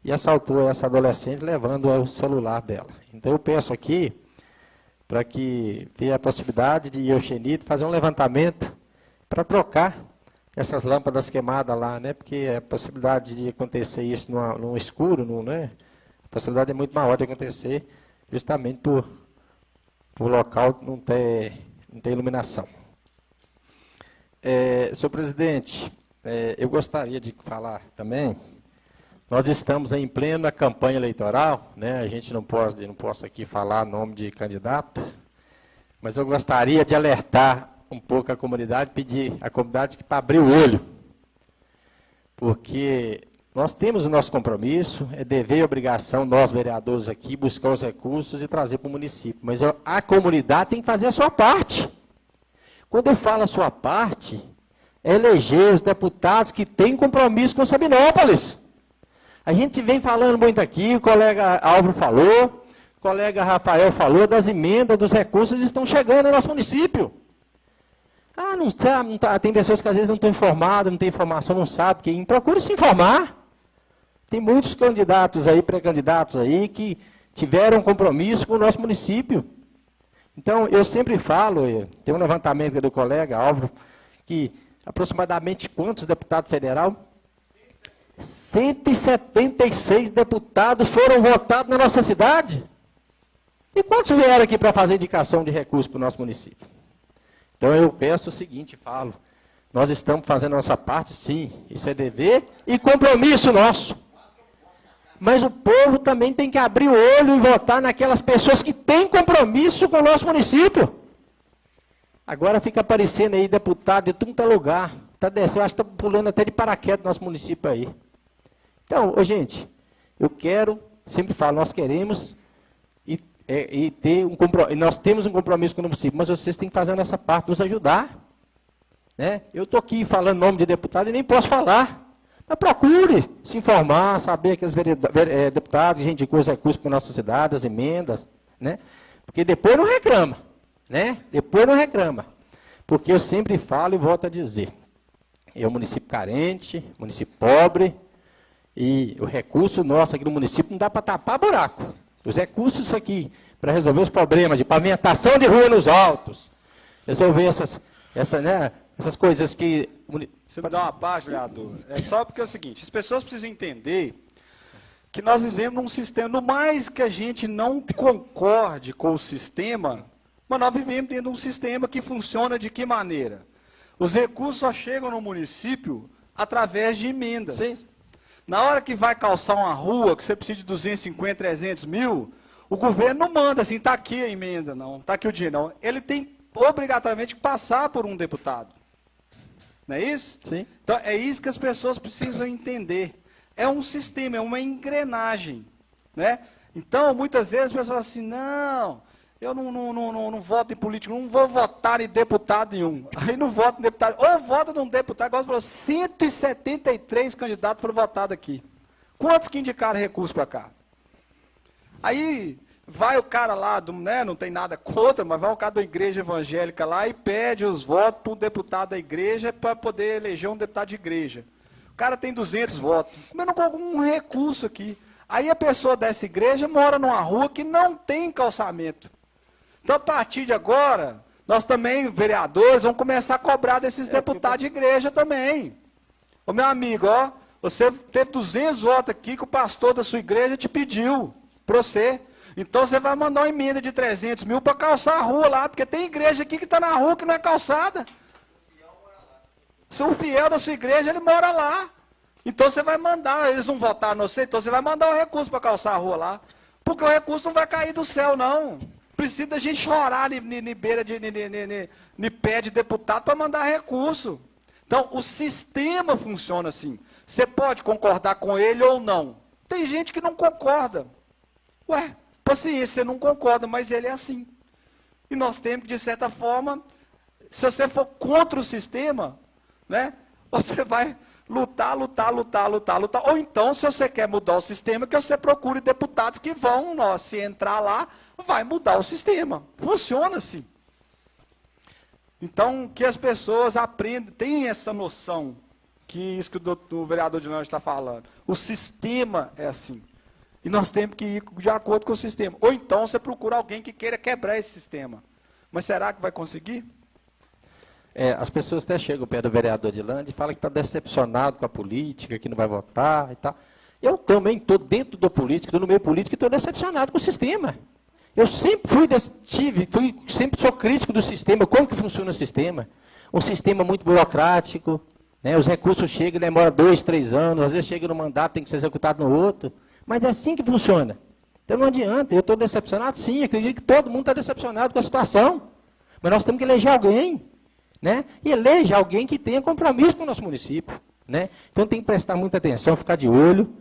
e assaltou essa adolescente levando o celular dela. Então eu peço aqui para que tenha a possibilidade de Eugenito fazer um levantamento para essas lâmpadas queimadas lá, né? Porque a possibilidade de acontecer isso no escuro, né? A possibilidade é muito maior de acontecer justamente por o local não ter iluminação. Senhor presidente, eu gostaria de falar também, nós estamos em plena campanha eleitoral, né? A gente não posso aqui falar nome de candidato, mas eu gostaria de alertar um pouco a comunidade, pedir à comunidade para abrir o olho, porque nós temos o nosso compromisso, é dever e obrigação, nós vereadores aqui, buscar os recursos e trazer para o município, mas a comunidade tem que fazer a sua parte. Quando eu falo a sua parte, é eleger os deputados que têm compromisso com Sabinópolis. A gente vem falando muito aqui, o colega Álvaro falou, o colega Rafael falou, das emendas, dos recursos que estão chegando no nosso município. Tem pessoas que às vezes não estão informadas, não têm informação, não sabem quem. Procure se informar. Tem muitos candidatos aí, pré-candidatos aí, que tiveram compromisso com o nosso município. Então, eu sempre falo, tem um levantamento do colega Álvaro, que aproximadamente quantos deputados federais? 176 deputados foram votados na nossa cidade. E quantos vieram aqui para fazer indicação de recursos para o nosso município? Então, eu peço o seguinte, falo, nós estamos fazendo a nossa parte, sim, isso é dever e compromisso nosso. Mas o povo também tem que abrir o olho e votar naquelas pessoas que têm compromisso com o nosso município. Agora fica aparecendo aí deputado de tudo lugar. Tá descendo, eu acho que está pulando até de paraquedas no nosso município aí. Então, gente, eu quero, sempre falo, nós queremos e ter um compromisso, nós temos um compromisso com o município, mas vocês têm que fazer a nossa parte, nos ajudar. Né? Eu estou aqui falando nome de deputado e nem posso falar. Mas procure se informar, saber que os deputados, gente com os recursos para a nossa cidade, as emendas, né? Porque depois não reclama, né? Depois não reclama. Porque eu sempre falo e volto a dizer, é um município carente, município pobre, e o recurso nosso aqui no município não dá para tapar buraco. Os recursos aqui, para resolver os problemas de pavimentação de rua nos altos, resolver essas coisas que... Você me dá uma parte, vereador? É só porque é o seguinte, as pessoas precisam entender que nós vivemos num sistema, no mais que a gente não concorde com o sistema, mas nós vivemos dentro de um sistema que funciona de que maneira? Os recursos só chegam no município através de emendas. Sim. Na hora que vai calçar uma rua, que você precisa de 250, 300 mil, o governo não manda assim, está aqui a emenda, não, está aqui o dinheiro, não. Ele tem obrigatoriamente que passar por um deputado. Não é isso? Sim. Então, é isso que as pessoas precisam entender. É um sistema, é uma engrenagem. Né? Então, muitas vezes as pessoas falam assim, não, eu não voto em político, não vou votar em deputado nenhum. Aí não voto em deputado. Ou vota num deputado, igual você falou, 173 candidatos foram votados aqui. Quantos que indicaram recurso para cá? Aí vai o cara lá, né, não tem nada contra, mas vai o cara da igreja evangélica lá e pede os votos para um deputado da igreja para poder eleger um deputado de igreja. O cara tem 200 votos, mas não colocou um recurso aqui. Aí a pessoa dessa igreja mora numa rua que não tem calçamento. Então, a partir de agora, nós também, vereadores, vamos começar a cobrar desses deputados de igreja também. Ô, meu amigo, ó, você teve 200 votos aqui que o pastor da sua igreja te pediu para você. Então, você vai mandar uma emenda de 300 mil para calçar a rua lá, porque tem igreja aqui que está na rua que não é calçada. Se o fiel da sua igreja, ele mora lá. Então, você vai mandar, eles não votaram no você, então você vai mandar o recurso para calçar a rua lá. Porque o recurso não vai cair do céu, não. Precisa a gente chorar em beira de pé de deputado para mandar recurso. Então, o sistema funciona assim. Você pode concordar com ele ou não. Tem gente que não concorda. Ué, paciência, você não concorda, mas ele é assim. E nós temos que, de certa forma, se você for contra o sistema, né, você vai lutar. Ou então, se você quer mudar o sistema, que você procure deputados que vão, se entrar lá, vai mudar o sistema. Funciona assim. Então, que as pessoas aprendam, tenham essa noção, que isso que o vereador Odilon está falando. O sistema é assim. E nós temos que ir de acordo com o sistema. Ou então você procura alguém que queira quebrar esse sistema. Mas será que vai conseguir? As pessoas até chegam perto do vereador Odilon e falam que está decepcionado com a política, que não vai votar e tal. Eu também estou dentro do político, estou no meio político e estou decepcionado com o sistema. Eu sempre sempre sou crítico do sistema, como que funciona o sistema. Um sistema muito burocrático, né? Os recursos chegam e demoram 2, 3 anos, às vezes chega no mandato, tem que ser executado no outro. Mas é assim que funciona. Então não adianta, eu estou decepcionado sim, acredito que todo mundo está decepcionado com a situação. Mas nós temos que eleger alguém, né? E eleger alguém que tenha compromisso com o nosso município, né? Então tem que prestar muita atenção, ficar de olho,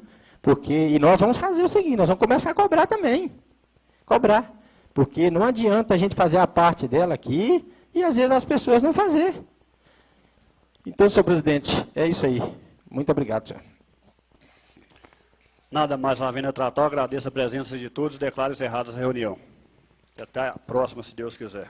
e nós vamos fazer o seguinte, nós vamos começar a cobrar também. Cobrar. Porque não adianta a gente fazer a parte dela aqui e às vezes as pessoas não fazer. Então, senhor presidente, é isso aí. Muito obrigado, senhor. Nada mais havendo a tratar, agradeço a presença de todos e declaro encerrada essa reunião. Até a próxima, se Deus quiser.